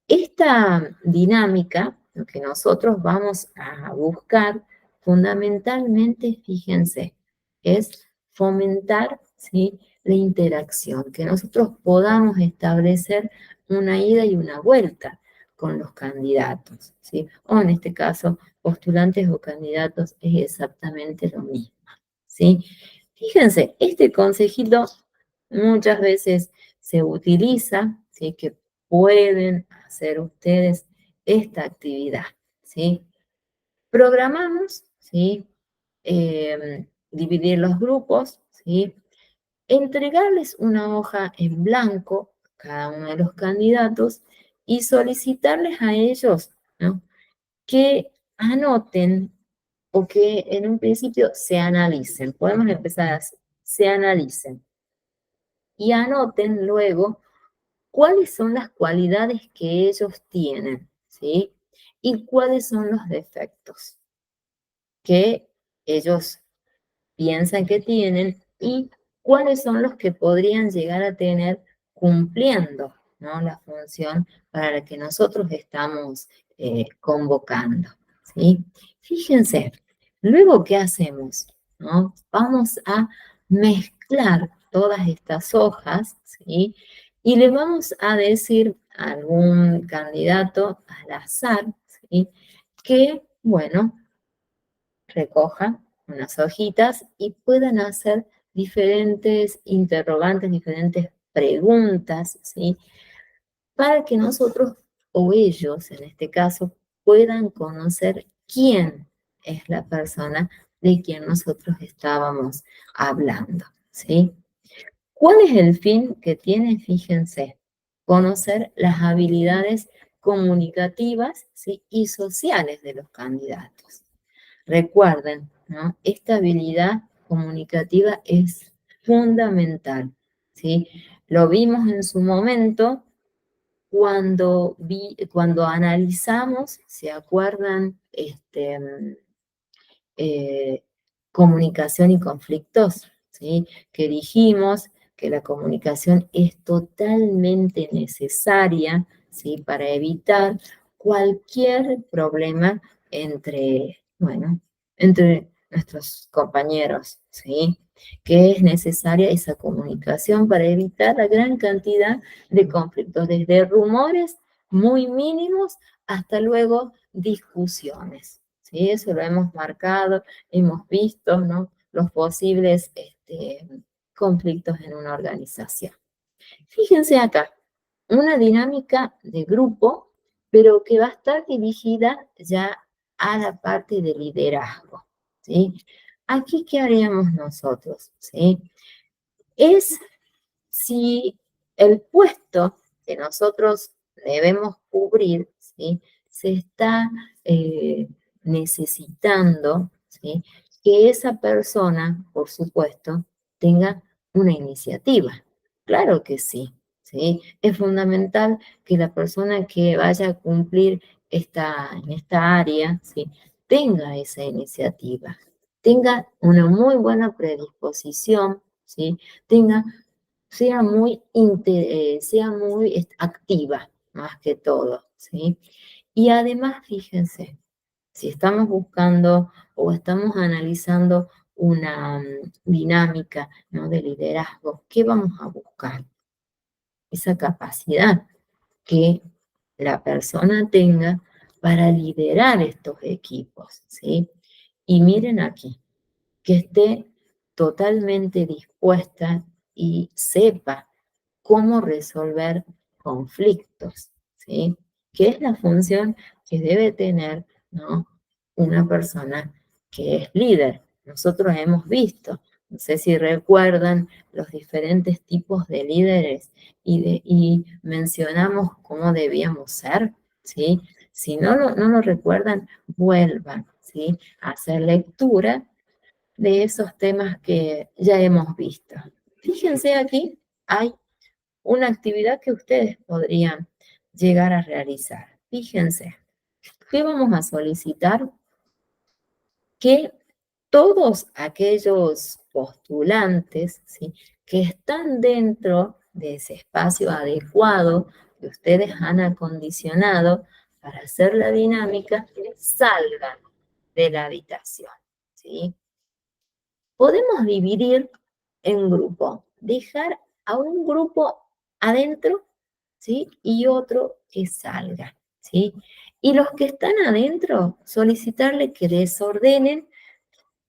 Esta dinámica, lo que nosotros vamos a buscar fundamentalmente, fíjense, es fomentar, ¿sí?, la interacción, que nosotros podamos establecer una ida y una vuelta con los candidatos, ¿sí? O en este caso, postulantes o candidatos es exactamente lo mismo, ¿sí? Fíjense, este consejito muchas veces se utiliza, ¿sí?, que pueden hacer ustedes esta actividad, ¿sí? Programamos, ¿sí? Dividir los grupos, ¿sí? Entregarles una hoja en blanco a cada uno de los candidatos y solicitarles a ellos, ¿no?, que anoten o que en un principio se analicen. Podemos empezar así, se analicen y anoten luego cuáles son las cualidades que ellos tienen, ¿sí? Y cuáles son los defectos que ellos piensan que tienen y cuáles son los que podrían llegar a tener cumpliendo, ¿no?, la función para la que nosotros estamos convocando, ¿sí? Fíjense, luego, ¿qué hacemos?, ¿no? Vamos a mezclar todas estas hojas, ¿sí? Y le vamos a decir a algún candidato al azar, ¿sí?, que, bueno, recoja unas hojitas y puedan hacer diferentes interrogantes, diferentes preguntas, ¿sí?, para que nosotros o ellos, en este caso, puedan conocer quién es la persona de quien nosotros estábamos hablando, ¿sí? ¿Cuál es el fin que tiene? Fíjense, conocer las habilidades comunicativas, ¿sí?, y sociales de los candidatos. Recuerden, ¿no?, esta habilidad comunicativa es fundamental, ¿sí? Lo vimos en su momento cuando analizamos, ¿se acuerdan? eh, Comunicación y conflictos, ¿sí? Que dijimos que la comunicación es totalmente necesaria, ¿sí?, para evitar cualquier problema entre, bueno, entre nuestros compañeros, ¿sí? Que es necesaria esa comunicación para evitar la gran cantidad de conflictos, desde rumores muy mínimos hasta luego discusiones, ¿sí? Eso lo hemos marcado, hemos visto, ¿no?, los posibles conflictos en una organización. Fíjense acá, una dinámica de grupo, pero que va a estar dirigida ya a la parte de liderazgo, ¿sí? Aquí, ¿qué haríamos nosotros? ¿Sí? Es si el puesto que nosotros debemos cubrir, ¿sí?, se está necesitando, ¿sí?, que esa persona, por supuesto, tenga una iniciativa. Claro que sí, ¿sí? Es fundamental que la persona que vaya a cumplir en esta área, ¿sí?, tenga esa iniciativa, tenga una muy buena predisposición, ¿sí?, sea muy activa, más que todo, ¿sí? Y además, fíjense, si estamos buscando o estamos analizando una dinámica, ¿no?, de liderazgo, ¿qué vamos a buscar? Esa capacidad que la persona tenga para liderar estos equipos, ¿sí? Y miren aquí, que esté totalmente dispuesta y sepa cómo resolver conflictos, ¿sí? Que es la función que debe tener, ¿no?, una persona que es líder. Nosotros hemos visto, no sé si recuerdan, los diferentes tipos de líderes y mencionamos cómo debíamos ser, ¿sí? Si no lo recuerdan, vuelvan, ¿sí? A hacer lectura de esos temas que ya hemos visto. Fíjense aquí, hay una actividad que ustedes podrían llegar a realizar. Fíjense, ¿qué vamos a solicitar? Que todos aquellos postulantes, ¿sí?, que están dentro de ese espacio adecuado que ustedes han acondicionado para hacer la dinámica, salgan de la habitación, ¿sí? Podemos dividir en grupo, dejar a un grupo adentro, ¿sí?, y otro que salga, ¿sí? Y los que están adentro, solicitarle que desordenen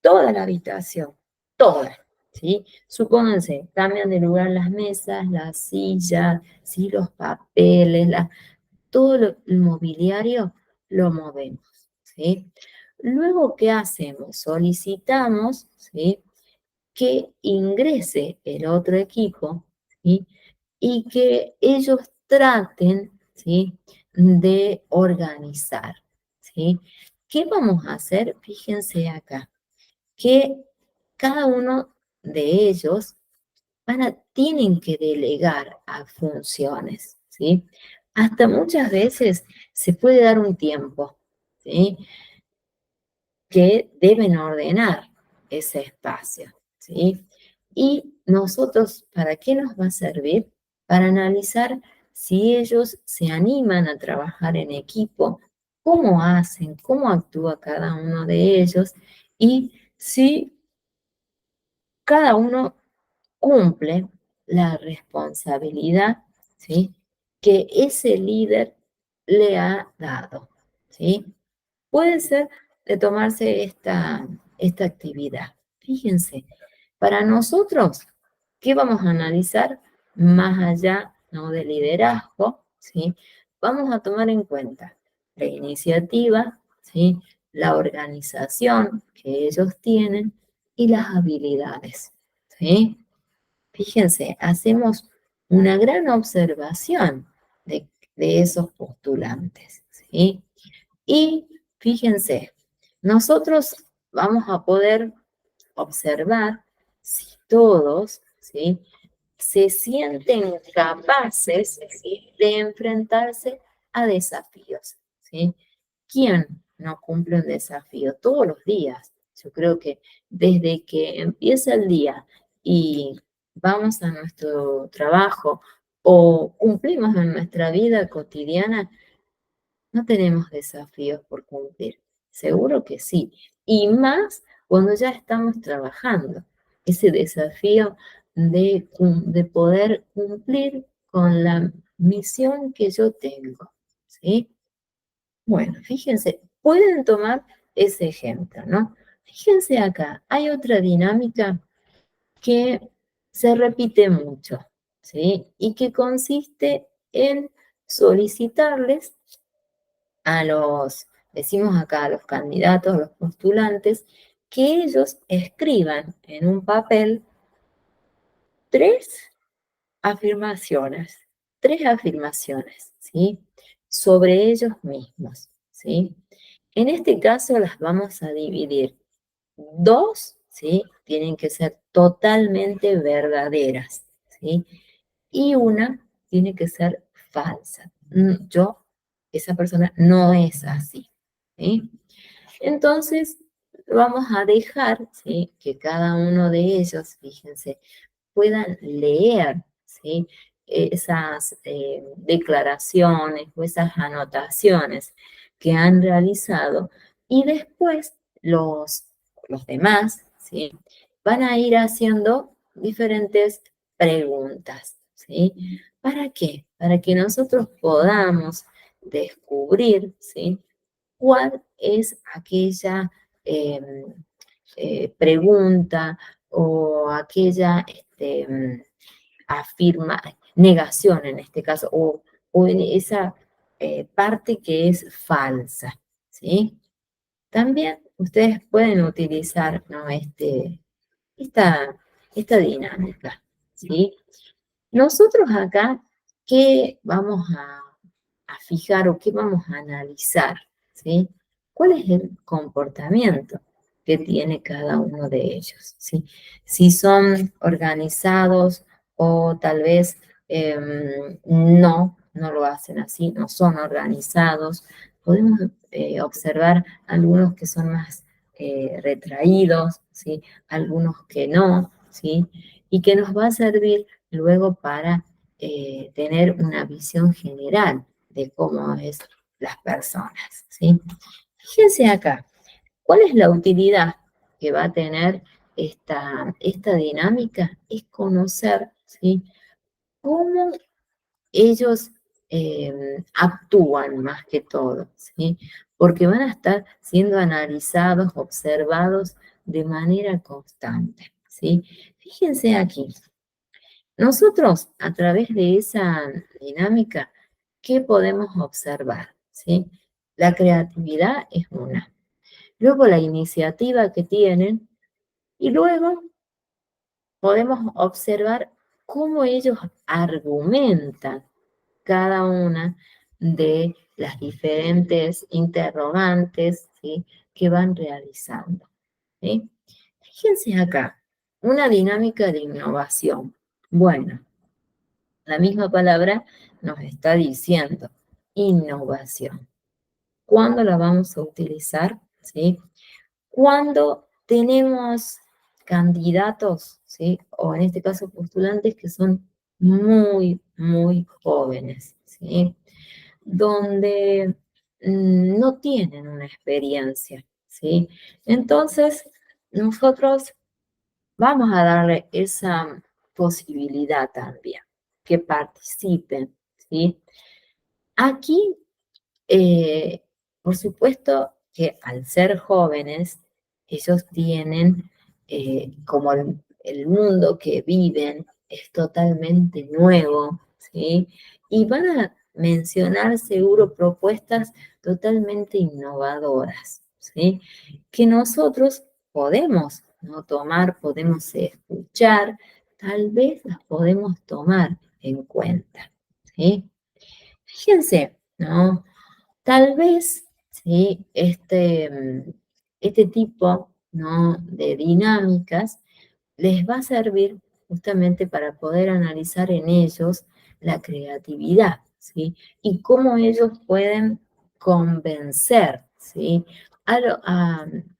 toda la habitación, toda, ¿sí? Supónganse, cambian de lugar las mesas, las sillas, ¿sí?, los papeles, todo el mobiliario lo movemos, ¿sí? Luego, ¿qué hacemos? Solicitamos, ¿sí?, que ingrese el otro equipo, ¿sí?, y que ellos traten, ¿sí?, de organizar, ¿sí? ¿Qué vamos a hacer? Fíjense acá, que cada uno de ellos tienen que delegar a funciones, ¿sí? Hasta muchas veces se puede dar un tiempo, ¿sí?, que deben ordenar ese espacio, ¿sí? Y nosotros, ¿para qué nos va a servir? Para analizar si ellos se animan a trabajar en equipo, cómo hacen, cómo actúa cada uno de ellos y si cada uno cumple la responsabilidad, ¿sí?, que ese líder le ha dado, ¿sí? Puede ser de tomarse esta actividad. Fíjense, para nosotros, ¿qué vamos a analizar más allá, ¿no?, del liderazgo? ¿Sí? Vamos a tomar en cuenta la iniciativa, ¿sí?, la organización que ellos tienen y las habilidades, ¿sí? Fíjense, hacemos una gran observación de esos postulantes, ¿sí? Y fíjense, nosotros vamos a poder observar si todos, ¿sí?, se sienten capaces, ¿sí?, de enfrentarse a desafíos, ¿sí? ¿Quién no cumple un desafío? Todos los días. Yo creo que desde que empieza el día y vamos a nuestro trabajo o cumplimos en nuestra vida cotidiana, no tenemos desafíos por cumplir. Seguro que sí. Y más cuando ya estamos trabajando. Ese desafío de poder cumplir con la misión que yo tengo, ¿sí? Bueno, fíjense, pueden tomar ese ejemplo, ¿no? Fíjense acá, hay otra dinámica que se repite mucho, ¿sí? Y que consiste en solicitarles decimos acá, a los candidatos, a los postulantes, que ellos escriban en un papel tres afirmaciones, ¿sí?, sobre ellos mismos, ¿sí? En este caso las vamos a dividir. Dos, ¿sí?, tienen que ser totalmente verdaderas, ¿sí? Y una tiene que ser falsa. Esa persona no es así, ¿sí? Entonces, vamos a dejar, ¿sí?, que cada uno de ellos, fíjense, puedan leer, ¿sí?, esas declaraciones o esas anotaciones que han realizado y después los demás, ¿sí?, van a ir haciendo diferentes preguntas, ¿sí? ¿Para qué? Para que nosotros podamos descubrir, ¿sí?, cuál es aquella pregunta o aquella negación en este caso, o en esa parte que es falsa, ¿sí? También ustedes pueden utilizar, ¿no?, esta dinámica, ¿sí? Nosotros acá, ¿qué vamos a fijar o qué vamos a analizar, ¿sí? ¿Cuál es el comportamiento que tiene cada uno de ellos, ¿sí? Si son organizados o tal vez no lo hacen así, no son organizados. Podemos observar algunos que son más retraídos, ¿sí? Algunos que no, ¿sí? Y que nos va a servir luego para tener una visión general de cómo es las personas, ¿sí? Fíjense acá, ¿cuál es la utilidad que va a tener esta dinámica? Es conocer, ¿sí? Cómo ellos actúan más que todo, ¿sí? Porque van a estar siendo analizados, observados de manera constante, ¿sí? Fíjense aquí, nosotros a través de esa dinámica, ¿qué podemos observar? ¿Sí? La creatividad es una. Luego la iniciativa que tienen y luego podemos observar cómo ellos argumentan cada una de las diferentes interrogantes, ¿sí? Que van realizando, ¿sí? Fíjense acá, una dinámica de innovación. Bueno, la misma palabra nos está diciendo innovación. ¿Cuándo la vamos a utilizar? ¿Sí? Cuando tenemos candidatos, ¿sí? O en este caso postulantes que son muy, muy jóvenes, ¿sí? Donde no tienen una experiencia, ¿sí? Entonces, nosotros vamos a darle esa posibilidad también, que participen, ¿sí? Aquí, por supuesto que al ser jóvenes, ellos tienen, como el mundo que viven es totalmente nuevo, ¿sí? Y van a mencionar seguro propuestas totalmente innovadoras, ¿sí? Que nosotros podemos no tomar, podemos escuchar, tal vez las podemos tomar en cuenta, ¿sí? Fíjense, ¿no? Tal vez, ¿sí? Este tipo, ¿no? De dinámicas les va a servir justamente para poder analizar en ellos la creatividad, ¿sí? Y cómo ellos pueden convencer, ¿sí?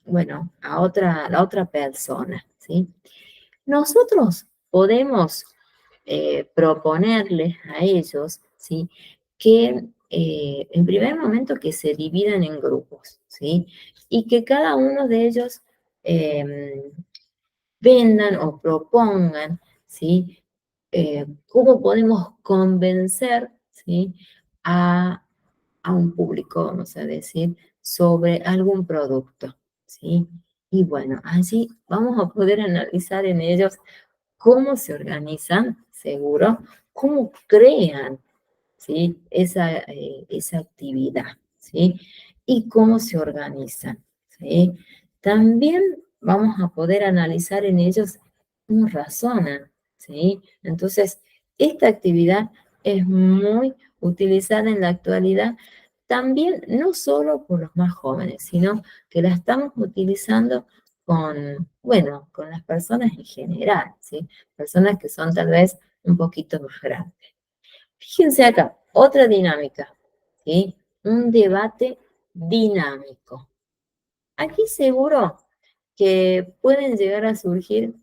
Bueno, a la otra persona, ¿sí? Nosotros podemos proponerles a ellos, ¿sí? Que en primer momento que se dividan en grupos, ¿sí? Y que cada uno de ellos eh, vendan o propongan, ¿sí? Cómo podemos convencer, ¿sí? A, a un público, vamos a decir, sobre algún producto, ¿sí? Y bueno, así vamos a poder analizar en ellos cómo se organizan, seguro, cómo crean, ¿sí? Esa actividad, ¿sí? Y cómo se organizan, ¿sí? También vamos a poder analizar en ellos cómo razonan, ¿sí? Entonces, esta actividad es muy utilizada en la actualidad, también no solo por los más jóvenes, sino que la estamos utilizando con, bueno, con las personas en general, ¿sí? Personas que son tal vez un poquito más grandes. Fíjense acá, otra dinámica, ¿sí? Un debate dinámico. Aquí seguro que pueden llegar a surgir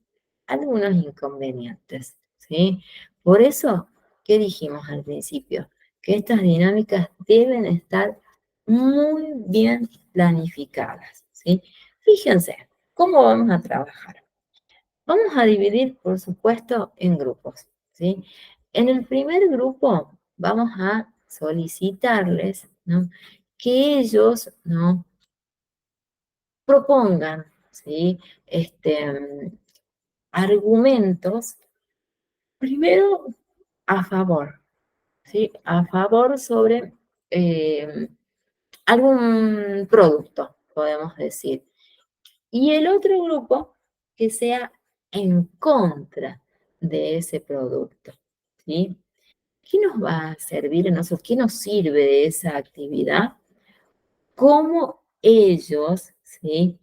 algunos inconvenientes, ¿sí? Por eso, ¿qué dijimos al principio? Que estas dinámicas deben estar muy bien planificadas, ¿sí? Fíjense, ¿cómo vamos a trabajar? Vamos a dividir, por supuesto, en grupos, ¿sí? En el primer grupo vamos a solicitarles, ¿no? Que ellos, ¿no? Propongan, ¿sí? Argumentos, primero a favor, ¿sí? A favor sobre eh, algún producto, podemos decir. Y el otro grupo que sea en contra de ese producto, ¿sí? ¿Qué nos va a servir a nosotros? ¿Qué nos sirve de esa actividad? Cómo ellos, ¿sí?,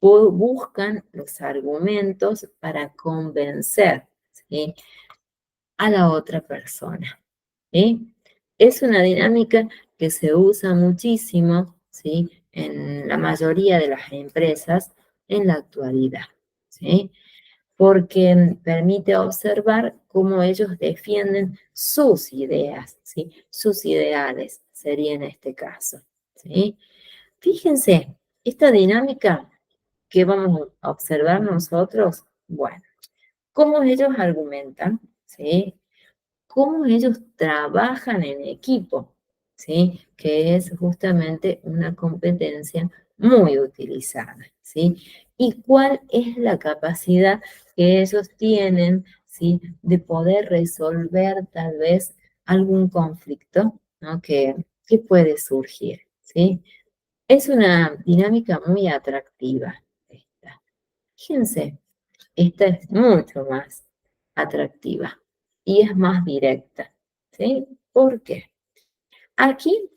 buscan los argumentos para convencer, ¿sí?, a la otra persona, ¿sí? Es una dinámica que se usa muchísimo, ¿sí?, en la mayoría de las empresas en la actualidad, ¿sí?, porque permite observar cómo ellos defienden sus ideas, ¿sí?, sus ideales sería en este caso, ¿sí? Fíjense, esta dinámica que vamos a observar nosotros, bueno, cómo ellos argumentan, ¿sí?, cómo ellos trabajan en equipo, ¿sí?, que es justamente una competencia muy utilizada, ¿sí? Y cuál es la capacidad que ellos tienen, ¿sí?, de poder resolver tal vez algún conflicto, ¿no?, que puede surgir, ¿sí? Es una dinámica muy atractiva esta. Fíjense, esta es mucho más atractiva y es más directa, ¿sí? ¿Por qué? Aquí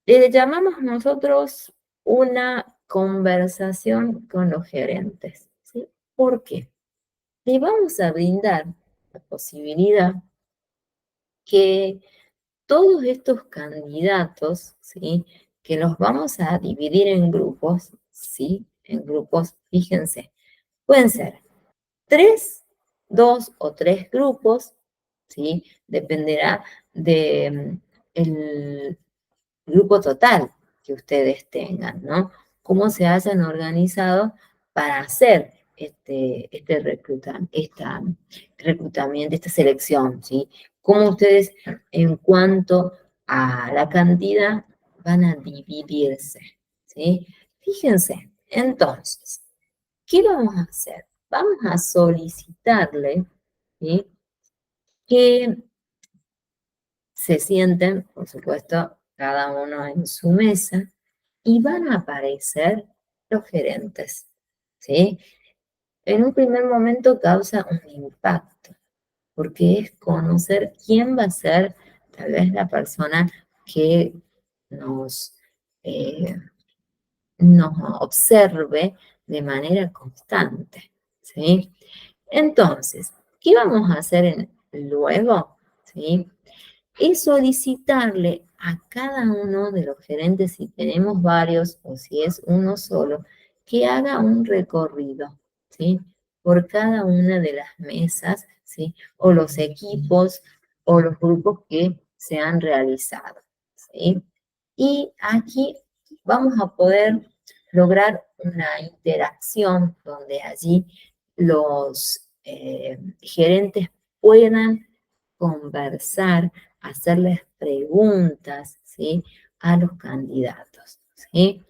le llamamos nosotros una conversación con los gerentes, ¿sí? ¿Por qué? Le vamos a brindar la posibilidad que todos estos candidatos, ¿sí?, que los vamos a dividir en grupos, ¿sí? En grupos, fíjense, pueden ser 3, 2 o 3 grupos, ¿sí? Dependerá de el grupo total que ustedes tengan, ¿no? Cómo se hayan organizado para hacer este reclutamiento, esta selección, ¿sí? Cómo ustedes, en cuanto a la cantidad, van a dividirse, ¿sí? Fíjense, entonces, ¿qué vamos a hacer? Vamos a solicitarle, ¿sí?, que se sienten, por supuesto, cada uno en su mesa y van a aparecer los gerentes, ¿sí? En un primer momento causa un impacto, porque es conocer quién va a ser tal vez la persona que nos, eh, nos observe de manera constante, ¿sí? Entonces, ¿qué vamos a hacer luego? ¿Sí? Es solicitarle a cada uno de los gerentes, si tenemos varios o si es uno solo, que haga un recorrido, ¿sí?, por cada una de las mesas, ¿sí?, o los equipos o los grupos que se han realizado, ¿sí? Y aquí vamos a poder lograr una interacción donde allí los gerentes puedan conversar, hacerles preguntas, ¿sí?, a los candidatos, ¿sí?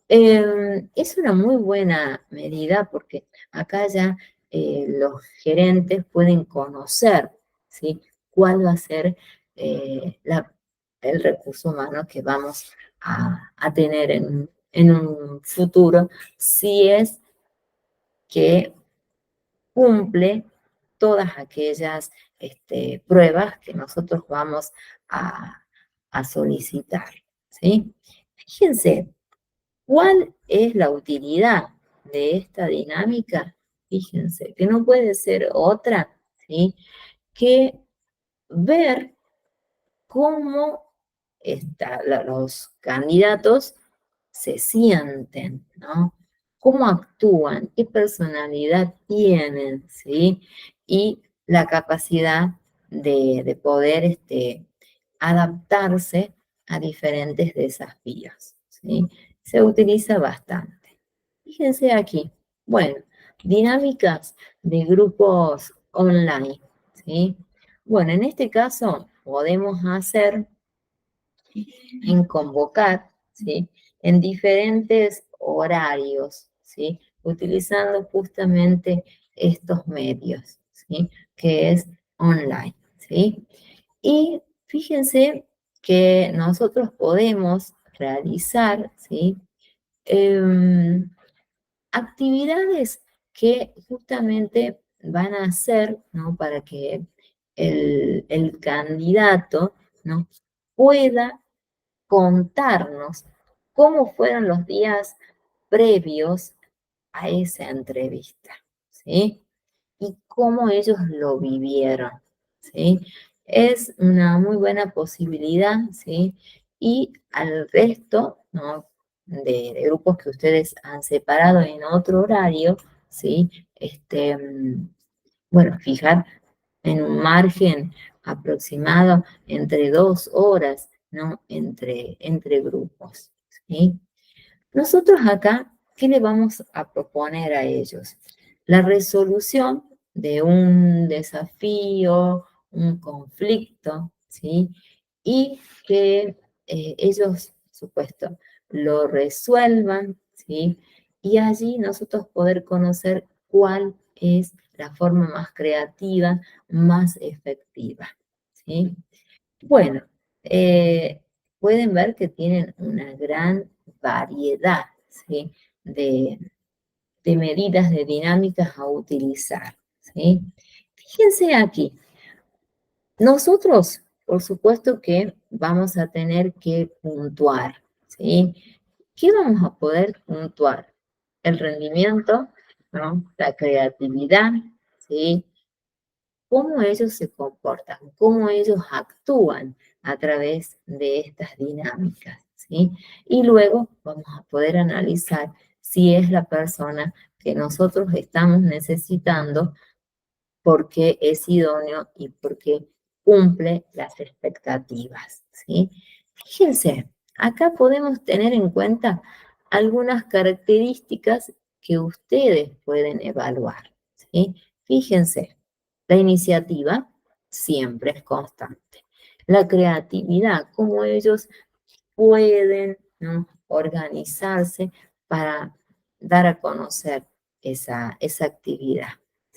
Es una muy buena medida porque acá ya los gerentes pueden conocer, ¿sí?, cuál va a ser el recurso humano que vamos a tener en un futuro, si es que cumple todas aquellas pruebas que nosotros vamos a, a solicitar, ¿sí? Fíjense, ¿cuál es la utilidad de esta dinámica? Fíjense, que no puede ser otra, ¿sí?, que ver cómo los candidatos se sienten, ¿no? Cómo actúan, qué personalidad tienen, ¿sí? Y la capacidad de poder adaptarse a diferentes desafíos, ¿sí? Se utiliza bastante. Fíjense aquí, bueno, dinámicas de grupos online, ¿sí? Bueno, en este caso podemos hacer en convocar, ¿sí?, en diferentes horarios, ¿sí?, utilizando justamente estos medios, ¿sí?, que es online, ¿sí? Y fíjense que nosotros podemos realizar, ¿sí?, actividades que justamente van a ser, ¿no?, para que el candidato, ¿no?, pueda contarnos cómo fueron los días previos a esa entrevista, ¿sí? Y cómo ellos lo vivieron, ¿sí? Es una muy buena posibilidad, ¿sí? Y al resto, ¿no?, de grupos que ustedes han separado en otro horario, ¿sí? Bueno, fijar en un margen aproximado entre 2 horas, ¿no?, entre grupos, ¿sí? Nosotros acá, ¿qué le vamos a proponer a ellos? La resolución de un desafío, un conflicto, ¿sí? Y que ellos, por supuesto, lo resuelvan, ¿sí? Y allí nosotros poder conocer cuál es la forma más creativa, más efectiva, ¿sí? Bueno, pueden ver que tienen una gran variedad, ¿sí?, de, de medidas, de dinámicas a utilizar, ¿sí? Fíjense aquí, nosotros, por supuesto que vamos a tener que puntuar, ¿sí? ¿Qué vamos a poder puntuar? El rendimiento, ¿no?, la creatividad, ¿sí?, cómo ellos se comportan, cómo ellos actúan a través de estas dinámicas, ¿sí? Y luego vamos a poder analizar si es la persona que nosotros estamos necesitando porque es idóneo y porque cumple las expectativas, ¿sí? Fíjense, acá podemos tener en cuenta algunas características que ustedes pueden evaluar, ¿sí? Fíjense, la iniciativa siempre es constante. La creatividad, cómo ellos pueden, ¿no?, organizarse para dar a conocer esa actividad,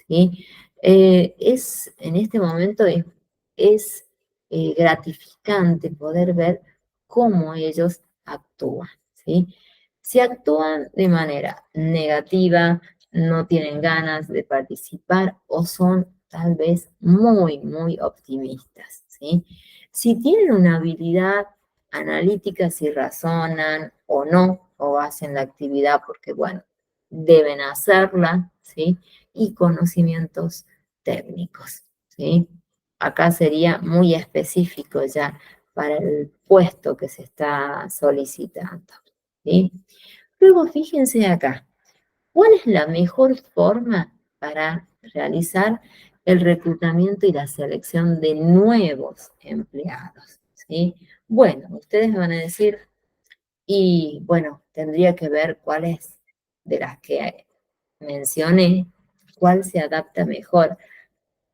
¿sí? En este momento es gratificante poder ver cómo ellos actúan, ¿sí? Si actúan de manera negativa, no tienen ganas de participar o son tal vez muy, muy optimistas, ¿sí? Si tienen una habilidad analítica, si razonan o no, o hacen la actividad porque, bueno, deben hacerla, ¿sí? Y conocimientos técnicos, ¿sí? Acá sería muy específico ya para el puesto que se está solicitando, ¿sí? Luego, fíjense acá, ¿cuál es la mejor forma para realizar el reclutamiento y la selección de nuevos empleados, ¿sí? Bueno, ustedes van a decir, y bueno, tendría que ver cuáles de las que mencioné, cuál se adapta mejor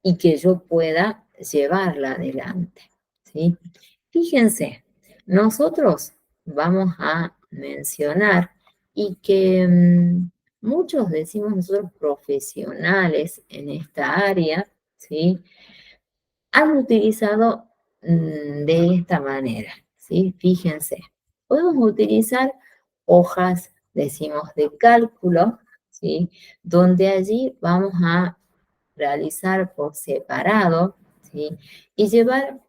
y que yo pueda llevarla adelante, ¿sí? Fíjense, nosotros vamos a mencionar y que muchos decimos nosotros profesionales en esta área, ¿sí?, han utilizado de esta manera, ¿sí? Fíjense, podemos utilizar hojas, decimos, de cálculo, ¿sí?, donde allí vamos a realizar por separado, ¿sí?, y llevar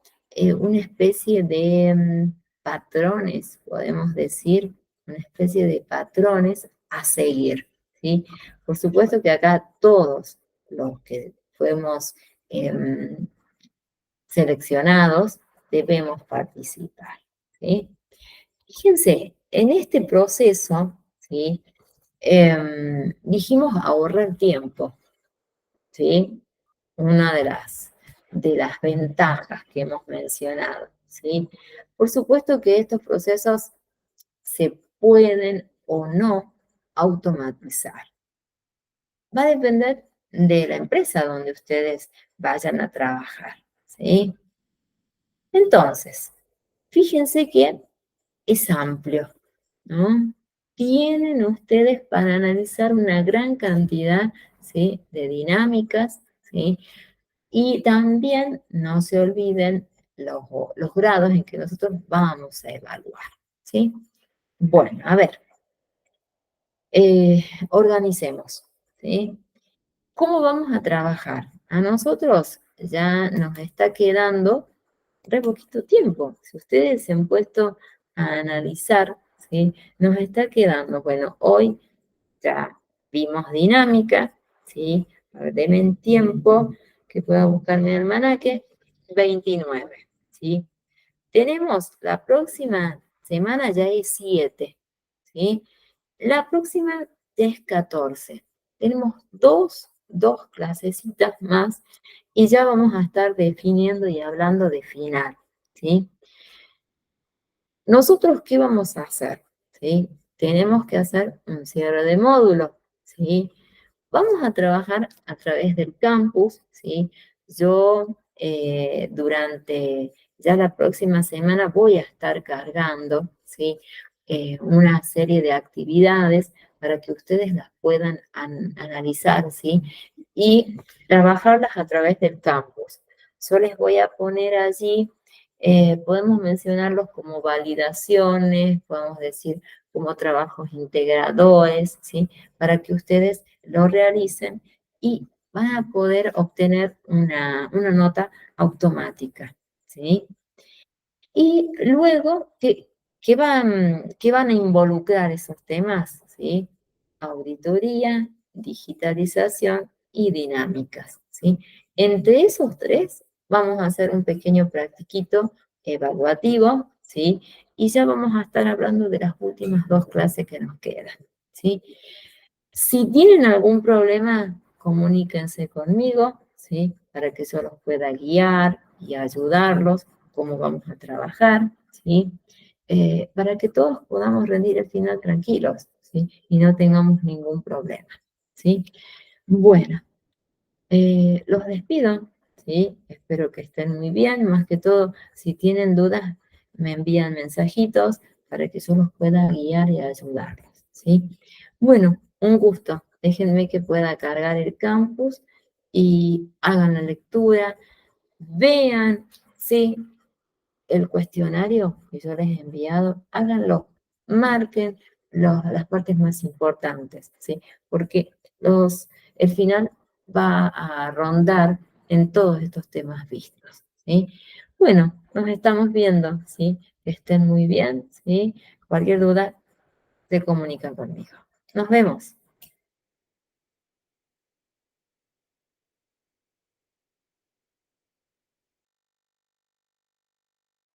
una especie de patrones, podemos decir, una especie de patrones a seguir, ¿sí? Por supuesto que acá todos los que fuimos seleccionados debemos participar, ¿sí? Fíjense, en este proceso, ¿sí?, dijimos ahorrar tiempo, ¿sí? Una de las ventajas que hemos mencionado, ¿sí? Por supuesto que estos procesos se pueden o no automatizar. Va a depender de la empresa donde ustedes vayan a trabajar, ¿sí? Entonces, fíjense que es amplio, ¿no? Tienen ustedes para analizar una gran cantidad, ¿sí?, de dinámicas, ¿sí? Y también no se olviden los grados en que nosotros vamos a evaluar, ¿sí? Bueno, a ver, organicemos, ¿sí? ¿Cómo vamos a trabajar? A nosotros ya nos está quedando re poquito tiempo. Si ustedes se han puesto a analizar, ¿sí? Nos está quedando, bueno, hoy ya vimos dinámica, ¿sí? A ver, denme en tiempo que pueda buscar mi almanaque, 29, ¿sí? Tenemos la próxima semana ya es 7, ¿sí? La próxima ya es 14. Tenemos dos clasecitas más y ya vamos a estar definiendo y hablando de final, ¿sí? ¿Nosotros qué vamos a hacer? ¿Sí? Tenemos que hacer un cierre de módulo, ¿sí? Vamos a trabajar a través del campus, ¿sí? Yo durante ya la próxima semana voy a estar cargando, ¿sí? Una serie de actividades para que ustedes las puedan analizar, ¿sí? Y trabajarlas a través del campus. Yo les voy a poner allí, podemos mencionarlos como validaciones, podemos decir como trabajos integradores, ¿sí? Para que ustedes lo realicen y van a poder obtener una nota automática, ¿sí? Y luego, ¿qué van a involucrar esos temas? ¿Sí? Auditoría, digitalización y dinámicas, ¿sí? Entre esos tres vamos a hacer un pequeño practiquito evaluativo, ¿sí? Y ya vamos a estar hablando de las últimas 2 clases que nos quedan, ¿sí? Si tienen algún problema, comuníquense conmigo, ¿sí? Para que yo los pueda guiar y ayudarlos, cómo vamos a trabajar, ¿sí? Para que todos podamos rendir el final tranquilos, ¿sí? Y no tengamos ningún problema, ¿sí? Bueno, los despido, ¿sí? Espero que estén muy bien. Más que todo, si tienen dudas, me envían mensajitos para que yo los pueda guiar y ayudarlos, ¿sí? Bueno, un gusto. Déjenme que pueda cargar el campus y hagan la lectura, vean, ¿sí? El cuestionario que yo les he enviado, háganlo, marquen las partes más importantes, ¿sí? Porque el final va a rondar en todos estos temas vistos, ¿sí? Bueno, nos estamos viendo, ¿sí? Que estén muy bien, ¿sí? Cualquier duda, se comunican conmigo. Nos vemos.